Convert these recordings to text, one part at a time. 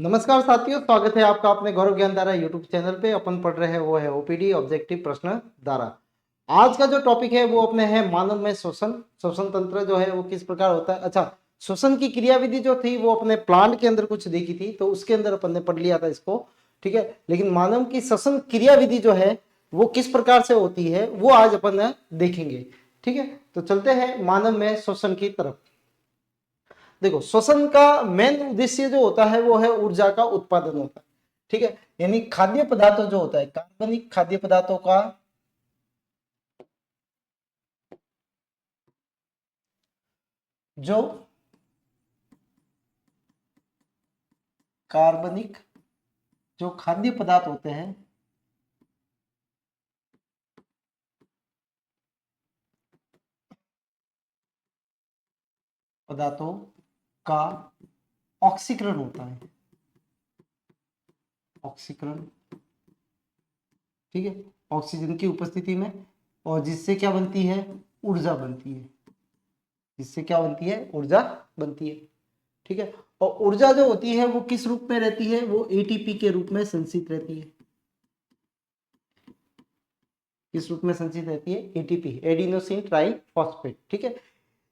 नमस्कार साथियों, स्वागत है आपका अपने गौरव ज्ञान धारा यूट्यूब चैनल पे। अपन पढ़ रहे हैं वो है ओपीडी ऑब्जेक्टिव प्रश्न धारा। आज का जो टॉपिक है वो अपने है मानव में शोषण शोषण तंत्र जो है वो किस प्रकार होता है। अच्छा, शोषण की क्रियाविधि जो थी वो अपने प्लांट के अंदर कुछ देखी थी, तो उसके अंदर अपन ने पढ़ लिया था इसको, ठीक है। लेकिन मानव की शोषण क्रियाविधि जो है वो किस प्रकार से होती है वो आज अपन देखेंगे, ठीक है। तो चलते हैं मानव में शोषण की तरफ। देखो, श्वसन का मेन उद्देश्य जो होता है वो है ऊर्जा का उत्पादन होता है, ठीक है। यानी खाद्य पदार्थों जो होता है, कार्बनिक खाद्य पदार्थों का जो कार्बनिक जो खाद्य पदार्थ होते हैं पदार्थों का ऑक्सीकरण होता है, ऑक्सीकरण, ठीक है, ऑक्सीजन की उपस्थिति में। और जिससे क्या बनती है, ऊर्जा बनती है। जिससे क्या बनती है, ऊर्जा बनती है, ठीक है। और ऊर्जा जो होती है वो किस रूप में रहती है, वो एटीपी के रूप में संचित रहती है। किस रूप में संचित रहती है, एटीपी, एडिनोसिन ट्राइफॉस्फेट, ठीक है।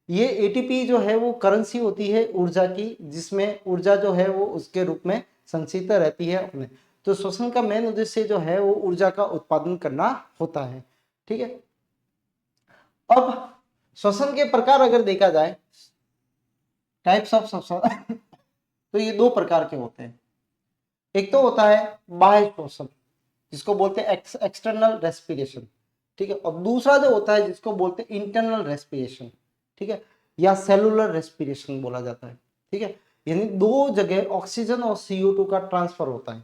ये एटीपी जो है वो करेंसी होती है ऊर्जा की, जिसमें ऊर्जा जो है वो उसके रूप में संचित रहती है अपने। तो श्वसन का मेन उद्देश्य जो है वो ऊर्जा का उत्पादन करना होता है, ठीक है। अब श्वसन के प्रकार अगर देखा जाए, टाइप्स ऑफ श्वसन तो ये दो प्रकार के होते हैं। एक तो होता है बाह्य श्वसन, जिसको बोलते हैं एक्सटर्नल रेस्पिरेशन, ठीक है। और दूसरा जो होता है जिसको बोलते हैं इंटरनल रेस्पिरेशन, ठीक है, या सेलुलर रेस्पिरेशन बोला जाता है, ठीक है। यानी दो जगह ऑक्सीजन और CO2 का ट्रांसफर होता है,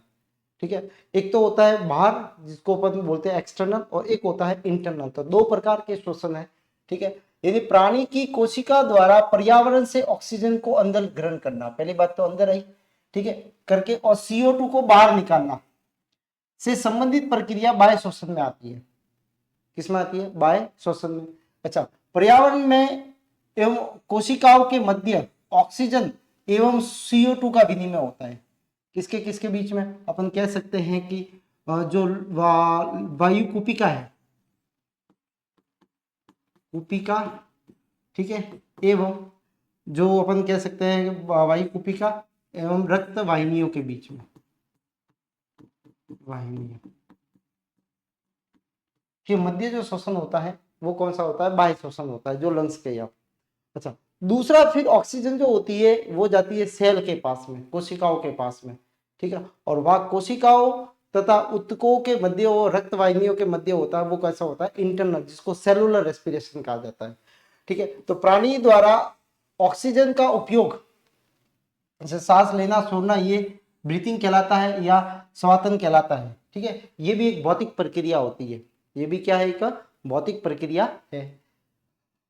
ठीक है। एक तो होता है बाहर जिसको अपन बोलते हैं एक्सटर्नल, और एक होता है इंटरनल। तो दो प्रकार के श्वसन है, ठीक है। यदि प्राणी की कोशिका द्वारा पर्यावरण से ऑक्सीजन को अंदर ग्रहण करना, पहली बात तो अंदर आई, ठीक है, करके, और CO2 को बाहर निकालना से संबंधित प्रक्रिया बाह्य श्वसन में आती है। किसमें आती है, बाह्य श्वसन में। अच्छा, पर्यावरण में एवं कोशिकाओं के मध्य ऑक्सीजन एवं CO2 का विनिमय होता है। किसके किसके बीच में, अपन कह सकते हैं कि जो वायु कुपिका है, कुपिका, ठीक है, एवं जो अपन कह सकते हैं वायु कुपिका एवं रक्त वाहिनियों के बीच में, वाहिनियों के मध्य जो श्वसन होता है वो कौन सा होता है, बाह्य श्वसन होता है, जो लंग्स के या। अच्छा, दूसरा फिर ऑक्सीजन जो होती है वो जाती है सेल के पास में, कोशिकाओं के पास में, ठीक है। और वह कोशिकाओं तथा उत्तकों के मध्य और रक्त वाहिनियों के मध्य होता है, वो कैसा होता है, इंटरनल, जिसको सेलुलर रेस्पिरेशन कहा जाता है, ठीक है। तो प्राणी द्वारा ऑक्सीजन का उपयोग, जैसे सांस लेना छोड़ना, ये ब्रीथिंग कहलाता है या श्वसन कहलाता है, ठीक है। ये भी एक भौतिक प्रक्रिया होती है, ये भी क्या है, एक भौतिक प्रक्रिया है।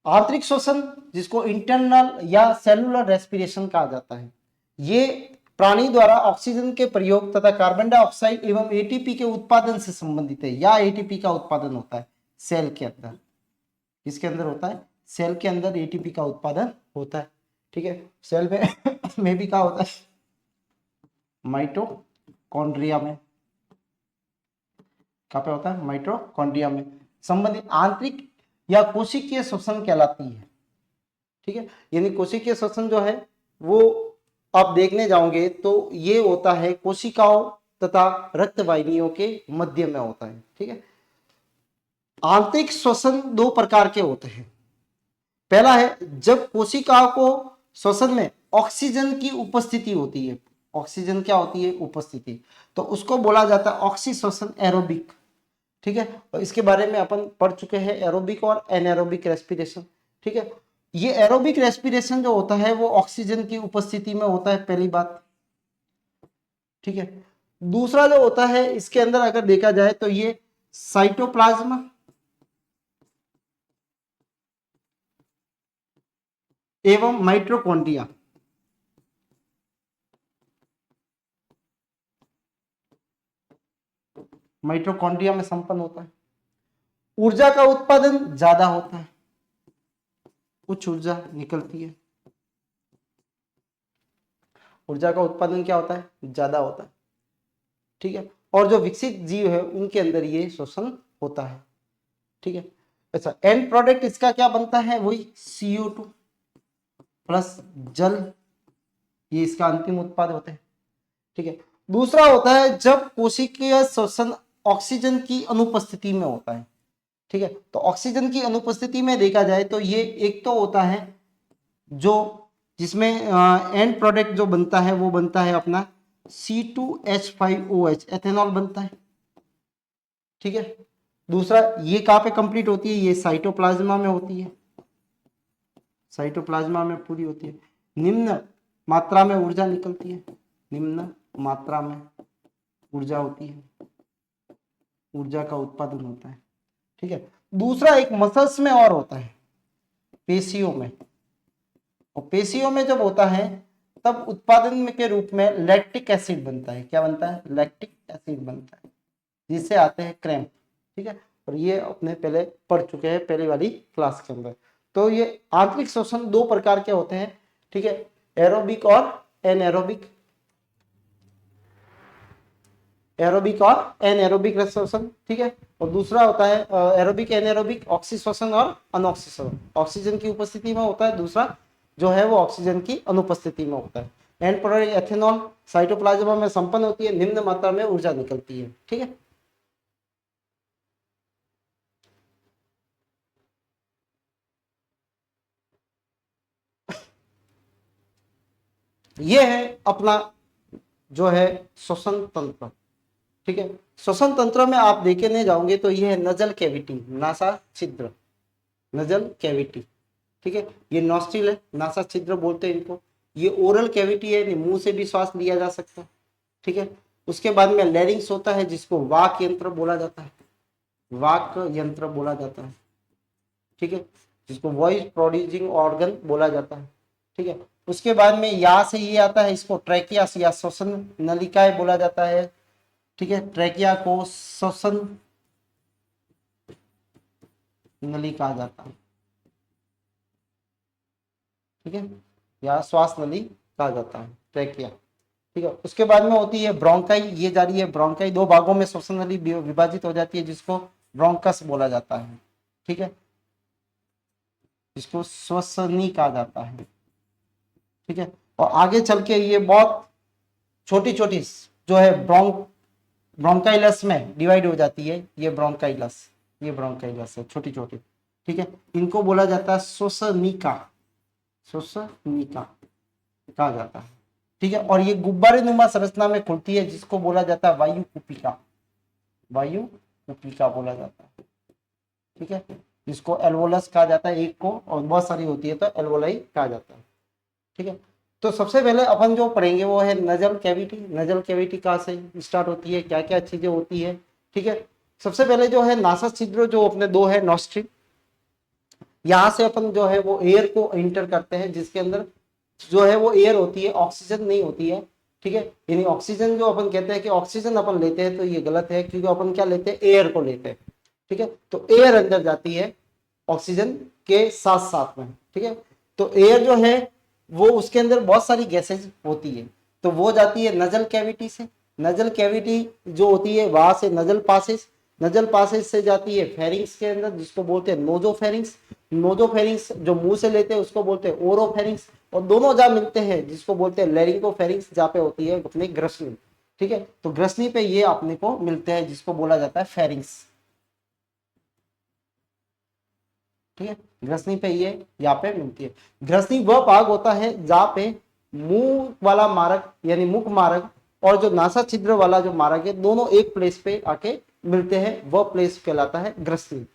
आंतरिक श्वसन, जिसको इंटरनल या सेलुलर रेस्पिरेशन कहा जाता है, ये प्राणी द्वारा ऑक्सीजन के प्रयोग तथा कार्बन डाइऑक्साइड एवं एटीपी के उत्पादन से संबंधित है, या एटीपी का उत्पादन होता है सेल के अंदर। किसके अंदर होता है, सेल के अंदर एटीपी का उत्पादन होता है, ठीक है। सेल में भी क्या होता है, माइटोकॉन्ड्रिया में, कहाँ पे होता है, माइटोकॉन्ड्रिया में संबंधित आंतरिक या कोशिकीय श्वसन कहलाती है, ठीक है। यानी कोशिकीय श्वसन जो है वो आप देखने जाओगे तो ये होता है कोशिकाओं तथा रक्त वाहिनियों के मध्य में होता है, ठीक है। आंतरिक श्वसन दो प्रकार के होते हैं। पहला है जब कोशिकाओं को श्वसन में ऑक्सीजन की उपस्थिति होती है, ऑक्सीजन क्या होती है, उपस्थिति, तो उसको बोला जाता है ऑक्सी श्वसन एरोबिक, ठीक है। और इसके बारे में अपन पढ़ चुके हैं, एरोबिक और एनारोबिक रेस्पिरेशन, ठीक है। ये एरोबिक रेस्पिरेशन जो होता है वो ऑक्सीजन की उपस्थिति में होता है, पहली बात, ठीक है। दूसरा जो होता है इसके अंदर अगर देखा जाए तो ये साइटोप्लाज्म एवं माइटोकॉन्ड्रिया, माइटोकॉन्ड्रिया में संपन्न होता है। ऊर्जा का उत्पादन ज्यादा होता है, उच्च ऊर्जा निकलती है। ऊर्जा का उत्पादन क्या होता है, ज्यादा होता है, ठीक है। और जो विकसित जीव है उनके अंदर ये शोषण होता है, ठीक है। अच्छा, एंड प्रोडक्ट इसका क्या बनता है, वही CO2 प्लस जल, ये इसका अंतिम उत्पाद होता है, ठीक है। दूसरा होता है जब कोशिकीय श्वसन ऑक्सीजन की अनुपस्थिति में होता है, ठीक है। तो ऑक्सीजन की अनुपस्थिति में देखा जाए तो ये एक तो होता है जो जिसमें एंड प्रोडक्ट जो बनता है वो बनता है अपना C2H5OH, एथेनॉल बनता है, ठीक है। दूसरा ये कहाँ पे कंप्लीट होती है, ये साइटोप्लाज्मा में होती है, साइटोप्लाज्मा में पूरी होती है। निम्न मात्रा में ऊर्जा निकलती है, निम्न मात्रा में ऊर्जा होती है, ऊर्जा का उत्पादन होता है, ठीक है। दूसरा एक मसल्स में और होता है, पेशियों में, और पेशियों में जब होता है तब उत्पादन के रूप में लैक्टिक एसिड बनता है, क्या बनता है, लैक्टिक एसिड बनता है, जिससे आते हैं क्रैम्प, ठीक है। और ये अपने पहले पढ़ चुके हैं पहली वाली क्लास के अंदर। तो ये आंतरिक श्वसन दो प्रकार के होते हैं, ठीक है, एरोबिक और एनएरोबिक, एरोबिक और एनएरोबिक श्वसन, ठीक है। और दूसरा होता है एरोबिक एनएरोबिक, ऑक्सी श्वसन और अनऑक्सी श्वसन, ऑक्सीजन की उपस्थिति में होता है, दूसरा जो है वो ऑक्सीजन की अनुपस्थिति में होता है। एंड प्रोडक्ट एथेनॉल साइटोप्लाज्मा में संपन्न होती है, निम्न मात्रा में ऊर्जा निकलती है, ठीक है। ये है अपना जो है श्वसन तंत्र, ठीक है। श्वसन तंत्र में आप देखने जाओगे तो ये है नजल कैविटी, नासा छिद्र, नजल कैविटी, ठीक है। ये नॉस्ट्रिल है, नासा छिद्र बोलते हैं इनको। ये ओरल कैविटी है, मुंह से भी श्वास लिया जा सकता है, ठीक है। उसके बाद में लैरिंग्स होता है जिसको वाक यंत्र बोला जाता है, वाक यंत्र बोला जाता है, ठीक है, जिसको वॉइस प्रोड्यूसिंग ऑर्गन बोला जाता है, ठीक है। उसके बाद में यहाँ से ये आता है, इसको ट्रैकिया या श्वसन नलिकाएं बोला जाता है, ठीक है। ट्रैकिया को श्वसन नली कहा जाता है, ठीक है, या श्वास नली कहा जाता है, ट्रैकिया, ठीक है। उसके बाद में होती है ब्रोंकाई, ये जा रही है ब्रोंकाई, दो भागों में श्वसन नली विभाजित हो जाती है जिसको ब्रोंकस बोला जाता है, ठीक है, जिसको श्वसनी कहा जाता है, ठीक है। और आगे चल के ये बहुत छोटी छोटी जो है ब्रोंकाइलस में डिवाइड हो जाती है, ये ब्रोंकाइलस, ये ब्रोंकाइलस है छोटी छोटी, ठीक है। इनको बोला जाता है श्वसनिका, श्वसनिका कहा जाता है, ठीक है। और ये गुब्बारे नुमा संरचना में खुलती है जिसको बोला जाता है वायु कुपिका, वायु कुपिका बोला जाता है, ठीक है, जिसको एल्वोलस कहा जाता है एक को, और बहुत सारी होती है तो एल्वोलाई कहा जाता है, ठीक है। तो सबसे पहले अपन जो पढ़ेंगे वो है नजल कैविटी। नजल कैविटी कहाँ से स्टार्ट होती है, क्या क्या चीजें होती है, ठीक है। सबसे पहले जो है नासा छिद्र, जो अपने दो है नॉस्ट्रिल, यहाँ से अपन जो है वो एयर को इंटर करते हैं, जिसके अंदर जो है वो एयर होती है, ऑक्सीजन नहीं होती है, ठीक है। यानी ऑक्सीजन जो अपन कहते हैं कि ऑक्सीजन अपन लेते हैं तो ये गलत है, क्योंकि अपन क्या लेते हैं, एयर को लेते हैं, ठीक है। तो एयर अंदर जाती है ऑक्सीजन के साथ साथ में, ठीक है। तो एयर जो है वो उसके अंदर बहुत सारी गैसेज होती है, तो वो जाती है नजल कैविटी से। नजल कैविटी जो होती है वहां से नजल पासेज, नजल पासेज से जाती है फेरिंग्स के अंदर, जिसको बोलते हैं नोजोफेरिंग्स। नोजोफेरिंग्स जो मुंह से लेते हैं उसको बोलते हैं ओरोफेरिंग्स, और दोनों जहाँ मिलते हैं जिसको बोलते हैं लैरिंगोफेरिंग्स, जहाँ पे होती है अपनी ग्रसनी, ठीक है। तो ग्रसनी पे ये अपने को मिलते हैं जिसको बोला जाता है फेरिंग्स, ठीक है। ग्रसनी पे ये यहाँ पे मिलती है। ग्रसनी वह भाग होता है जहाँ पे मुंह वाला मार्ग यानी मुख मार्ग और जो नासा छिद्र वाला जो मार्ग है दोनों एक प्लेस पे आके मिलते हैं, वह प्लेस कहलाता है ग्रसनी,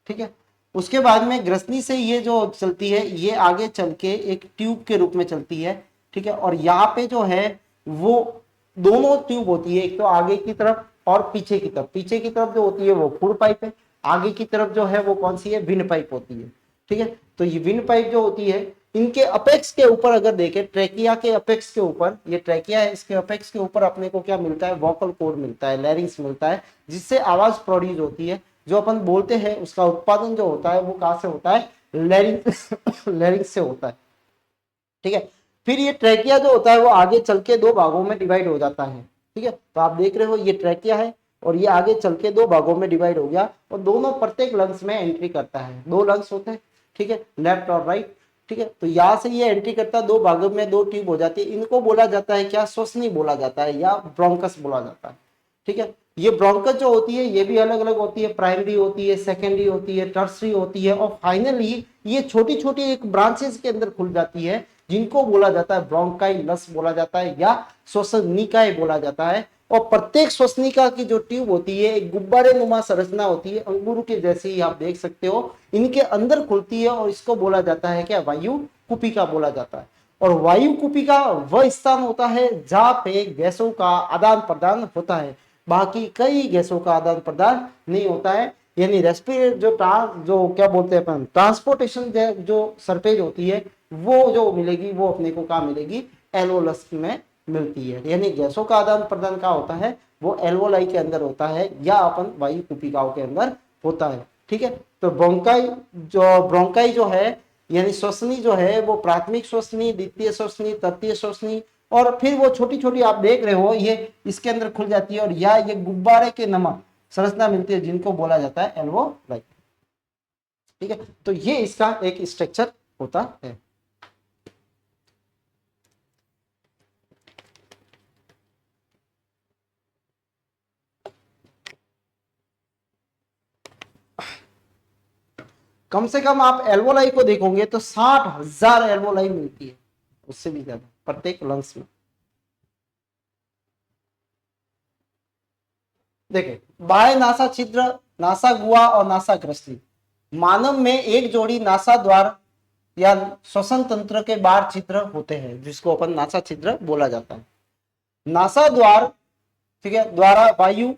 ठीक है। उसके बाद में ग्रसनी से ये जो चलती है ये आगे चल के एक ट्यूब के रूप में चलती है, ठीक है। और यहाँ पे जो है वो दोनों ट्यूब होती है, एक तो आगे की तरफ और पीछे की तरफ। पीछे की तरफ जो होती है वो फूड पाइप है, आगे की तरफ जो है वो कौन सी है, विंड पाइप होती है, ठीक है। तो ये विंड पाइप जो होती है इनके अपेक्स के ऊपर अगर देखें, ट्रैकिया के अपेक्स के ऊपर, ये ट्रैकिया है, इसके अपेक्स के ऊपर अपने को क्या मिलता है, वोकल कॉर्ड मिलता है, लैरिंग्स मिलता है, जिससे आवाज प्रोड्यूस होती है। जो अपन बोलते हैं उसका उत्पादन जो होता है वो कहाँ से होता है, लैरिंग लैरिंग्स से होता है, ठीक है। फिर ये ट्रैकिया जो होता है वो आगे चल के दो भागों में डिवाइड हो जाता है, ठीक है। तो आप देख रहे हो ये ट्रैकिया है और ये आगे चल के दो भागों में डिवाइड हो गया और दोनों प्रत्येक लंग्स में एंट्री करता है। दो लंग्स होते हैं, ठीक है, लेफ्ट और राइट, ठीक है। तो यहाँ से ये एंट्री करता है, दो भागों में दो ट्यूब हो जाती है। इनको बोला जाता है क्या, श्वसनी बोला जाता है या ब्रोंकस बोला जाता है, ठीक है। ये ब्रोंकस जो होती है ये भी अलग अलग होती है, प्राइमरी होती है, सेकेंडरी होती है, टर्सरी होती है और फाइनली ये छोटी छोटी एक ब्रांचेस के अंदर खुल जाती है जिनको बोला जाता है ब्रोंकाइलस बोला जाता है या श्वसनिकाएं बोला जाता है। और प्रत्येक श्वसनिका की जो ट्यूब होती है एक गुब्बारे नुमा संरचना होती है, अंगूर के जैसे ही आप देख सकते हो, इनके अंदर खुलती है और इसको बोला जाता है क्या, वायु कुपिका बोला जाता है। और वायु कुपिका वह स्थान होता है जहां पे गैसों का आदान प्रदान होता है, बाकी कई गैसों का आदान प्रदान नहीं होता है। यानी रेस्पिरेट जो क्या बोलते हैं अपन, ट्रांसपोर्टेशन जो सरफेस होती है वो जो मिलेगी वो अपने को कहाँ मिलेगी, एल्वोलस में मिलती है। यानी गैसों का आदान प्रदान कहाँ होता है, वो एल्वोलाई के अंदर होता है या अपन वायु कुपिकाओं के अंदर होता है, ठीक है। तो ब्रोंकाई जो है यानी श्वसनी जो है वो प्राथमिक श्वसनी, द्वितीय श्वसनी, तृतीय श्वसनी और फिर वो छोटी छोटी आप देख रहे हो ये इसके अंदर खुल जाती है और या ये गुब्बारे के नमक संरचना मिलती है जिनको बोला जाता है एल्वोलाई, ठीक है। तो ये इसका एक स्ट्रक्चर होता है। कम से कम आप एल्वोलाई को देखोगे तो 60,000 एल्वोलाई मिलती है, उससे भी ज्यादा प्रत्येक लंग्स में। देखिए बाह्य नासा छिद्र, नासा गुहा और नासा ग्रसनी। मानव में एक जोड़ी नासा द्वार या श्वसन तंत्र के बाहर छिद्र होते हैं जिसको अपन नासा छिद्र बोला जाता है। नासा द्वार, ठीक है, द्वारा वायु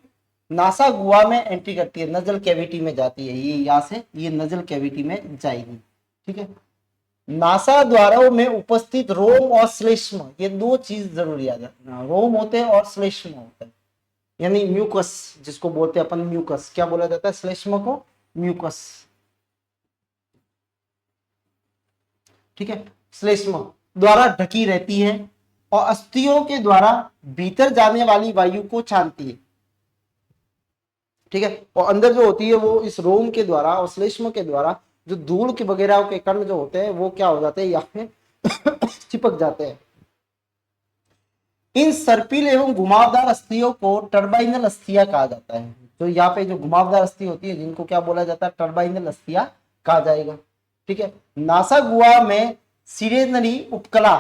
नासा गुहा में एंट्री करती है, नजल कैविटी में जाती है, ये यहाँ से ये नजल कैविटी में जाएगी, ठीक है। नासा द्वारों में उपस्थित रोम और श्लेष्म, ये दो चीज जरूरी आ जाती है, रोम होते हैं और श्लेष्म होते हैं, यानी म्यूकस जिसको बोलते हैं अपन म्यूकस, क्या बोला जाता है श्लेष्म को, म्यूकस, ठीक है। श्लेष्म द्वारा ढकी रहती है और अस्थियों के द्वारा भीतर जाने वाली वायु को छानती है, ठीक है। और अंदर जो होती है वो इस रोम के द्वारा और श्लेष्म के द्वारा जो धूल के वगैरह के कण जो होते हैं वो क्या हो जाते हैं यहाँ पे चिपक जाते हैं। इन सर्पिल एवं घुमावदार अस्थियों को टर्बाइनल अस्थियां कहा जाता है। तो यहाँ पे जो घुमावदार अस्थि होती है जिनको क्या बोला जाता है, टर्बाइनल अस्थियां कहा जाएगा, ठीक है। नासा गुहा में सिरेनरी उपकला,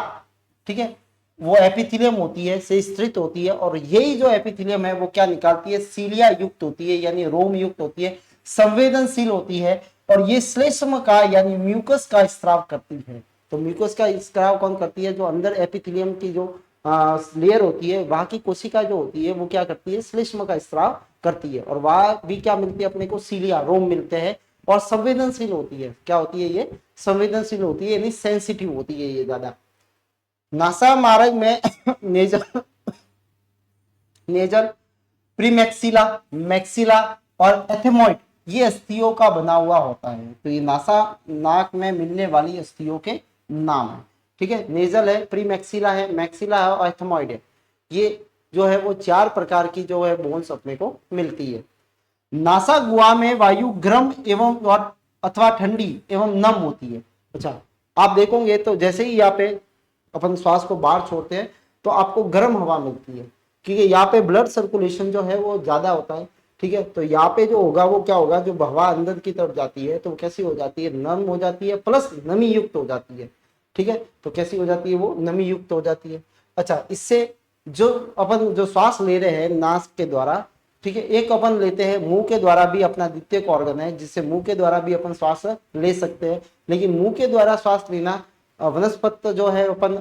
ठीक है, वो एपिथेलियम होती है, से स्थित होती है और यही जो एपिथेलियम है वो क्या निकालती है, सीलिया युक्त होती है यानी रोम युक्त होती है, संवेदनशील होती है और ये श्लेष्म का यानी म्यूकस का स्त्राव करती है। तो म्यूकस का स्त्राव कौन करती है, जो अंदर एपिथेलियम की जो लेयर होती है वहां की कोशिका जो होती है वो क्या करती है, श्लेष्म का स्त्राव करती है और वहां भी क्या मिलती है अपने को, सीलिया रोम मिलते हैं और संवेदनशील होती है। क्या होती है ये, संवेदनशील होती है यानी सेंसिटिव होती है ये ज्यादा। नासा मार्ग में नेजल नेजल प्रीमैक्सिला, मैक्सिला और एथेमॉइड ये अस्थियों का बना हुआ होता है। तो ये नासा नाक में मिलने वाली अस्थियों के नाम है, ठीक है। नेजल है, प्रीमैक्सिला है, मैक्सिला है और एथेमॉइड है। ये जो है वो 4 प्रकार की जो है बोन्स अपने को मिलती है। नासा गुहा में वायु गर्म एवं अथवा ठंडी एवं नम होती है। अच्छा आप देखोगे तो जैसे ही यहाँ पे अपन श्वास को बाहर छोड़ते हैं तो आपको गर्म हवा मिलती है क्योंकि यहाँ पे ब्लड सर्कुलेशन जो है वो ज्यादा होता है, ठीक है। तो यहाँ पे जो होगा वो क्या होगा, जो हवा अंदर की तरफ जाती है तो कैसी हो जाती है, नम हो जाती है प्लस नमी युक्त हो जाती है, ठीक है। तो कैसी हो जाती है, वो नमी युक्त हो जाती है। अच्छा इससे जो अपन जो श्वास ले रहे हैं नाक के द्वारा, ठीक है, एक अपन लेते हैं मुंह के द्वारा भी, अपना द्वितीय ऑर्गन है जिससे मुंह के द्वारा भी अपन श्वास ले सकते हैं, लेकिन मुंह के द्वारा श्वास लेना वनस्पत जो है अपन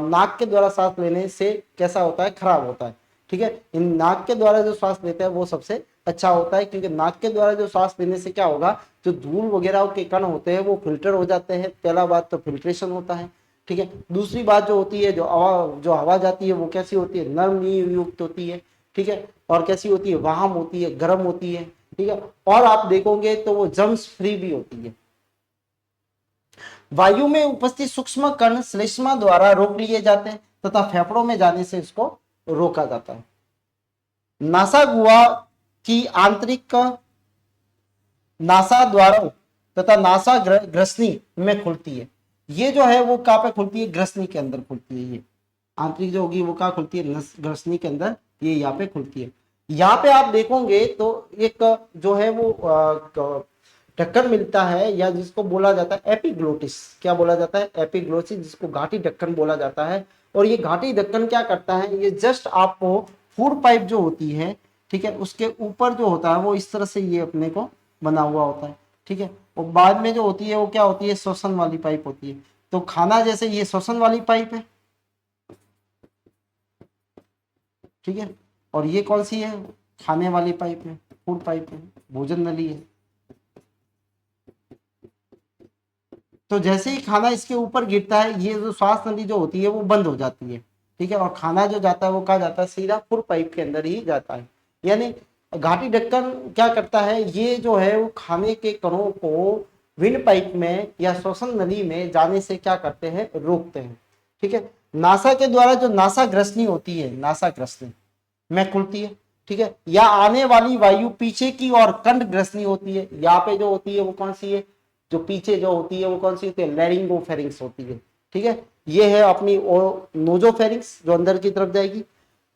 नाक के द्वारा सांस लेने से कैसा होता है, खराब होता है, ठीक है। इन नाक के द्वारा जो श्वास लेते हैं वो सबसे अच्छा होता है क्योंकि नाक के द्वारा जो श्वास लेने से क्या होगा, जो धूल वगैरह के कण होते हैं वो फिल्टर हो जाते हैं। पहला बात तो फिल्ट्रेशन होता है, ठीक है। दूसरी बात जो होती है, जो हवा जाती है वो कैसी होती है, नरम युक्त होती है, ठीक है। और कैसी होती है, वाहम होती है, गर्म होती है, ठीक है। और आप देखोगे तो वो जर्म्स फ्री भी होती है। वायु में उपस्थित सूक्ष्म कण श्लेष्मा द्वारा रोक लिए जाते हैं तथा फेफड़ों में जाने से इसको रोका जाता है। नासा गुहा की आंतरिक नासा द्वारा तथा नासा ग्रसनी में खुलती है। ये जो है वो कहाँ पे खुलती है? ग्रसनी के अंदर खुलती है। ये आंतरिक जो होगी वो कहाँ खुलती है? ग्रसनी के अंदर, ये यहाँ पे खुलती है। यहाँ पे आप देखोगे तो एक जो है वो ढक्कन मिलता है, या जिसको बोला जाता है एपिग्लोटिस। क्या बोला जाता है? एपिग्लोटिस, जिसको घाटी ढक्कन बोला जाता है। और ये घाटी ढक्कन क्या करता है? ये जस्ट आपको फूड पाइप जो होती है, ठीक है, उसके ऊपर जो होता है वो इस तरह से ये अपने को बना हुआ होता है, ठीक है। और बाद में जो होती है वो क्या होती है? श्वसन वाली पाइप होती है। तो खाना जैसे ये श्वसन वाली पाइप है, ठीक है, और ये कौन सी है? खाने वाली पाइप है, फूड पाइप है, भोजन नली है। तो जैसे ही खाना इसके ऊपर गिरता है, ये जो श्वास नली जो होती है वो बंद हो जाती है, ठीक है, और खाना जो जाता है वो कहाँ जाता है? सीधा फूड पाइप के अंदर ही जाता है। यानी घाटी ढक्कन क्या करता है? ये जो है वो खाने के कणों को विंड पाइप में या श्वसन नली में जाने से क्या करते हैं? रोकते हैं, ठीक है। नासा के द्वारा जो नासा ग्रसनी होती है, नासा ग्रसनी में खुलती है, ठीक है। या आने वाली वायु पीछे की और कंठ ग्रसनी होती है। यहाँ पे जो होती है वो कौन सी है? जो पीछे जो होती है वो कौन सी होती है? लैरिंगोफेरिंक्स होती है, ठीक है। ये है अपनी नोजोफेरिंक्स जो अंदर की तरफ जाएगी,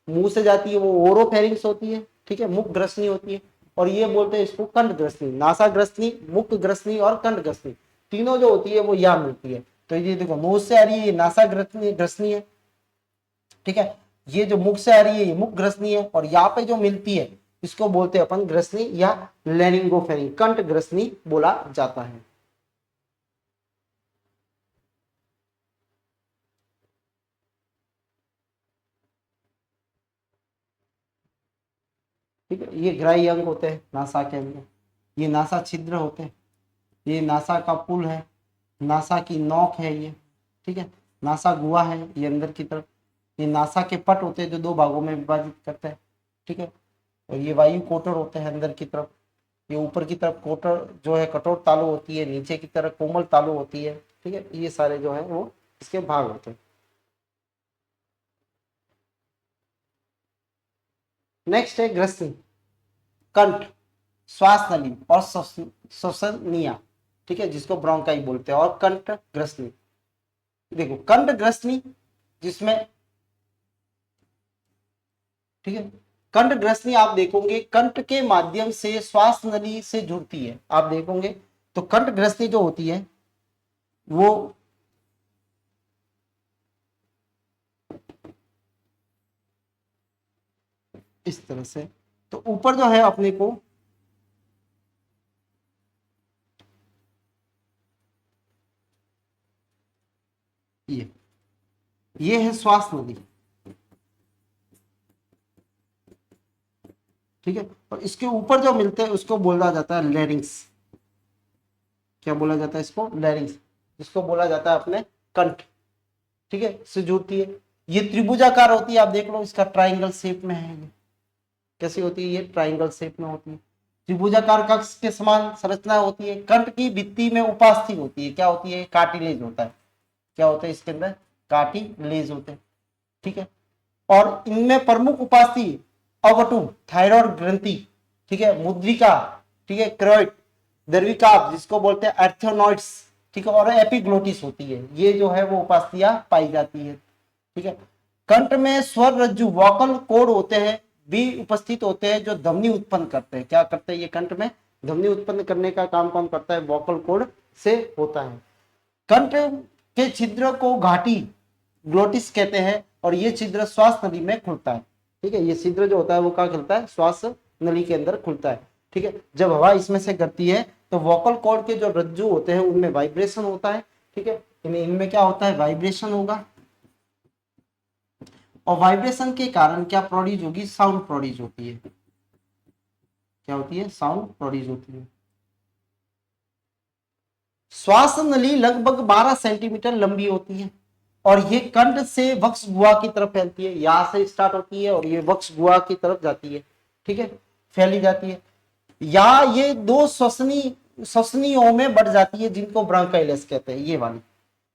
मुंह से जाती है वो ओरोफेरिंक्स होती है, ठीक है, मुख ग्रसनी होती है। और ये बोलते हैं इसको कंठ ग्रसनी। नासा ग्रसनी, मुख ग्रसनी और कंठ ग्रसनी तीनों जो होती है वो यहाँ मिलती है। तो ये देखो मुंह से आ रही है ये नासा ग्रसनी है, ठीक है। ये जो मुख से आ रही है ये मुख ग्रसनी है, और यहाँ पे जो मिलती है इसको बोलते हैं अपन ग्रसनी या लैरिंगोफेरिंग, कंठ ग्रसनी बोला जाता है। ठीक है, ये ग्राही अंग होते हैं नासा के अंदर, ये नासा छिद्र होते हैं, ये नासा का पुल है, नासा की नोक है ये, ठीक है, नासा गुहा है ये अंदर की तरफ, ये नासा के पट होते हैं जो दो भागों में विभाजित करते हैं, ठीक है, और ये वायु कोटर होते हैं अंदर की तरफ, ये ऊपर की तरफ कोटर जो है कठोर तालु होती है, नीचे की तरफ कोमल तालु होती है, ठीक है, ये सारे जो है वो इसके भाग होते हैं। नेक्स्ट है ग्रसनी, कंठ, श्वास नली और श्वसनिया, ठीक है, जिसको ब्रोंकाई बोलते हैं, और कंठ ग्रसनी। देखो कंठ ग्रसनी जिसमें, ठीक है, कंठ ग्रसनी आप देखोगे कंठ के माध्यम से श्वास नली से जुड़ती है, आप देखोगे तो कंठ ग्रसनी जो होती है वो इस तरह से, तो ऊपर जो है अपने को ये है श्वास नली, ठीक है, और इसके ऊपर जो मिलते हैं उसको बोला जाता है लैरिंग्स। क्या बोला जाता है इसको? लैरिंग्स, जिसको बोला जाता है अपने कंठ, ठीक है, से जुड़ती है। ये त्रिभुजाकार होती है, आप देख लो इसका ट्राइंगल शेप में है, ये कैसी होती है? ये ट्राइंगल शेप में होती है, त्रिभुजाकार कक्ष के समान संरचना होती है। कंठ की भित्ति में उपास्थि होती है, क्या होती है? कार्टिलेज होता है। क्या होता है इसके अंदर? कार्टिलेज होते हैं, ठीक है, और इनमें प्रमुख उपास्थि अवटु, थायराइड ग्रंथि, ठीक है, मुद्रिका, ठीक है, क्रोइड, दर्विका जिसको बोलते हैं एर्थोनॉइड्स, ठीक है, और एपिग्लोटिस होती है। ये जो है वो उपास्थियां पाई जाती है, ठीक है। कंठ में स्वर रज्जु, वोकल कोड होते हैं, भी उपस्थित होते हैं जो ध्वनि उत्पन्न करते हैं। क्या करते हैं ये? कंठ में ध्वनि उत्पन्न करने का काम कौन करता है? वोकल कोड से होता है। कंठ के छिद्र को घाटी ग्लोटिस कहते हैं, और ये छिद्र श्वास नली में खुलता है, ठीक है, ये छिद्र जो होता है वो कहाँ खुलता है? श्वास नली के अंदर खुलता है, ठीक है। जब हवा इसमें से करती है तो वोकल कॉर्ड के जो रज्जु होते हैं उनमें वाइब्रेशन होता है, ठीक है, इनमें क्या होता है? वाइब्रेशन होगा, और वाइब्रेशन के कारण क्या प्रोड्यूस होगी? साउंड प्रोड्यूस होती है। क्या होती है? साउंड प्रोड्यूस होती है। श्वास नली लगभग 12 सेंटीमीटर लंबी होती है, और ये कंठ से वक्ष गुहा की तरफ फैलती है। यहां से स्टार्ट होती है और ये वक्ष गुहा की तरफ जाती है, ठीक है, फैली जाती है। या ये दो श्वसनी श्वसनियों में बढ़ जाती है, जिनको ब्रोंकाइटिस कहते हैं। ये वाली,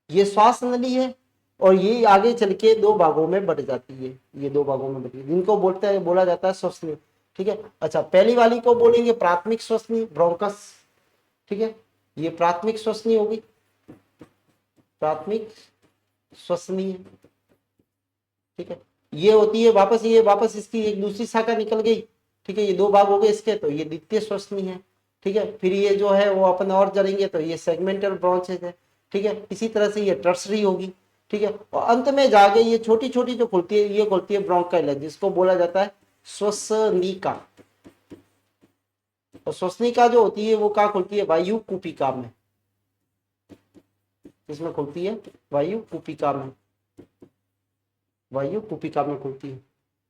ये श्वास नली है, और ये आगे चल के दो भागों में बढ़ जाती है, ये दो भागों में बढ़ती है, जिनको बोलते हैं, बोला जाता है श्वसनी। ठीक है। अच्छा, पहली वाली को बोलेंगे प्राथमिक श्वसनी, ब्रोंकस। ठीक है, ये प्राथमिक श्वसनी होगी, प्राथमिक श्वसनी। ठीक है, ये होती है वापस, ये वापस इसकी एक दूसरी शाखा निकल गई। ठीक है, ये दो भाग हो गए इसके, तो ये द्वितीय श्वसनी है। ठीक है, फिर ये जो है वो अपन और जरेंगे तो ये सेगमेंटल ब्रांचेज है। ठीक है, इसी तरह से ये टर्सरी होगी। ठीक है, और अंत में जाके ये छोटी छोटी जो खुलती है, ये खुलती है ब्रोंकाइल, जिसको बोला जाता है श्वसनिका। और श्वसनिका जो होती है वो कहाँ खुलती है? वायु कूपिका में। इसमें खुलती है वायु कूपिका में, वायु कूपिका में खुलती है।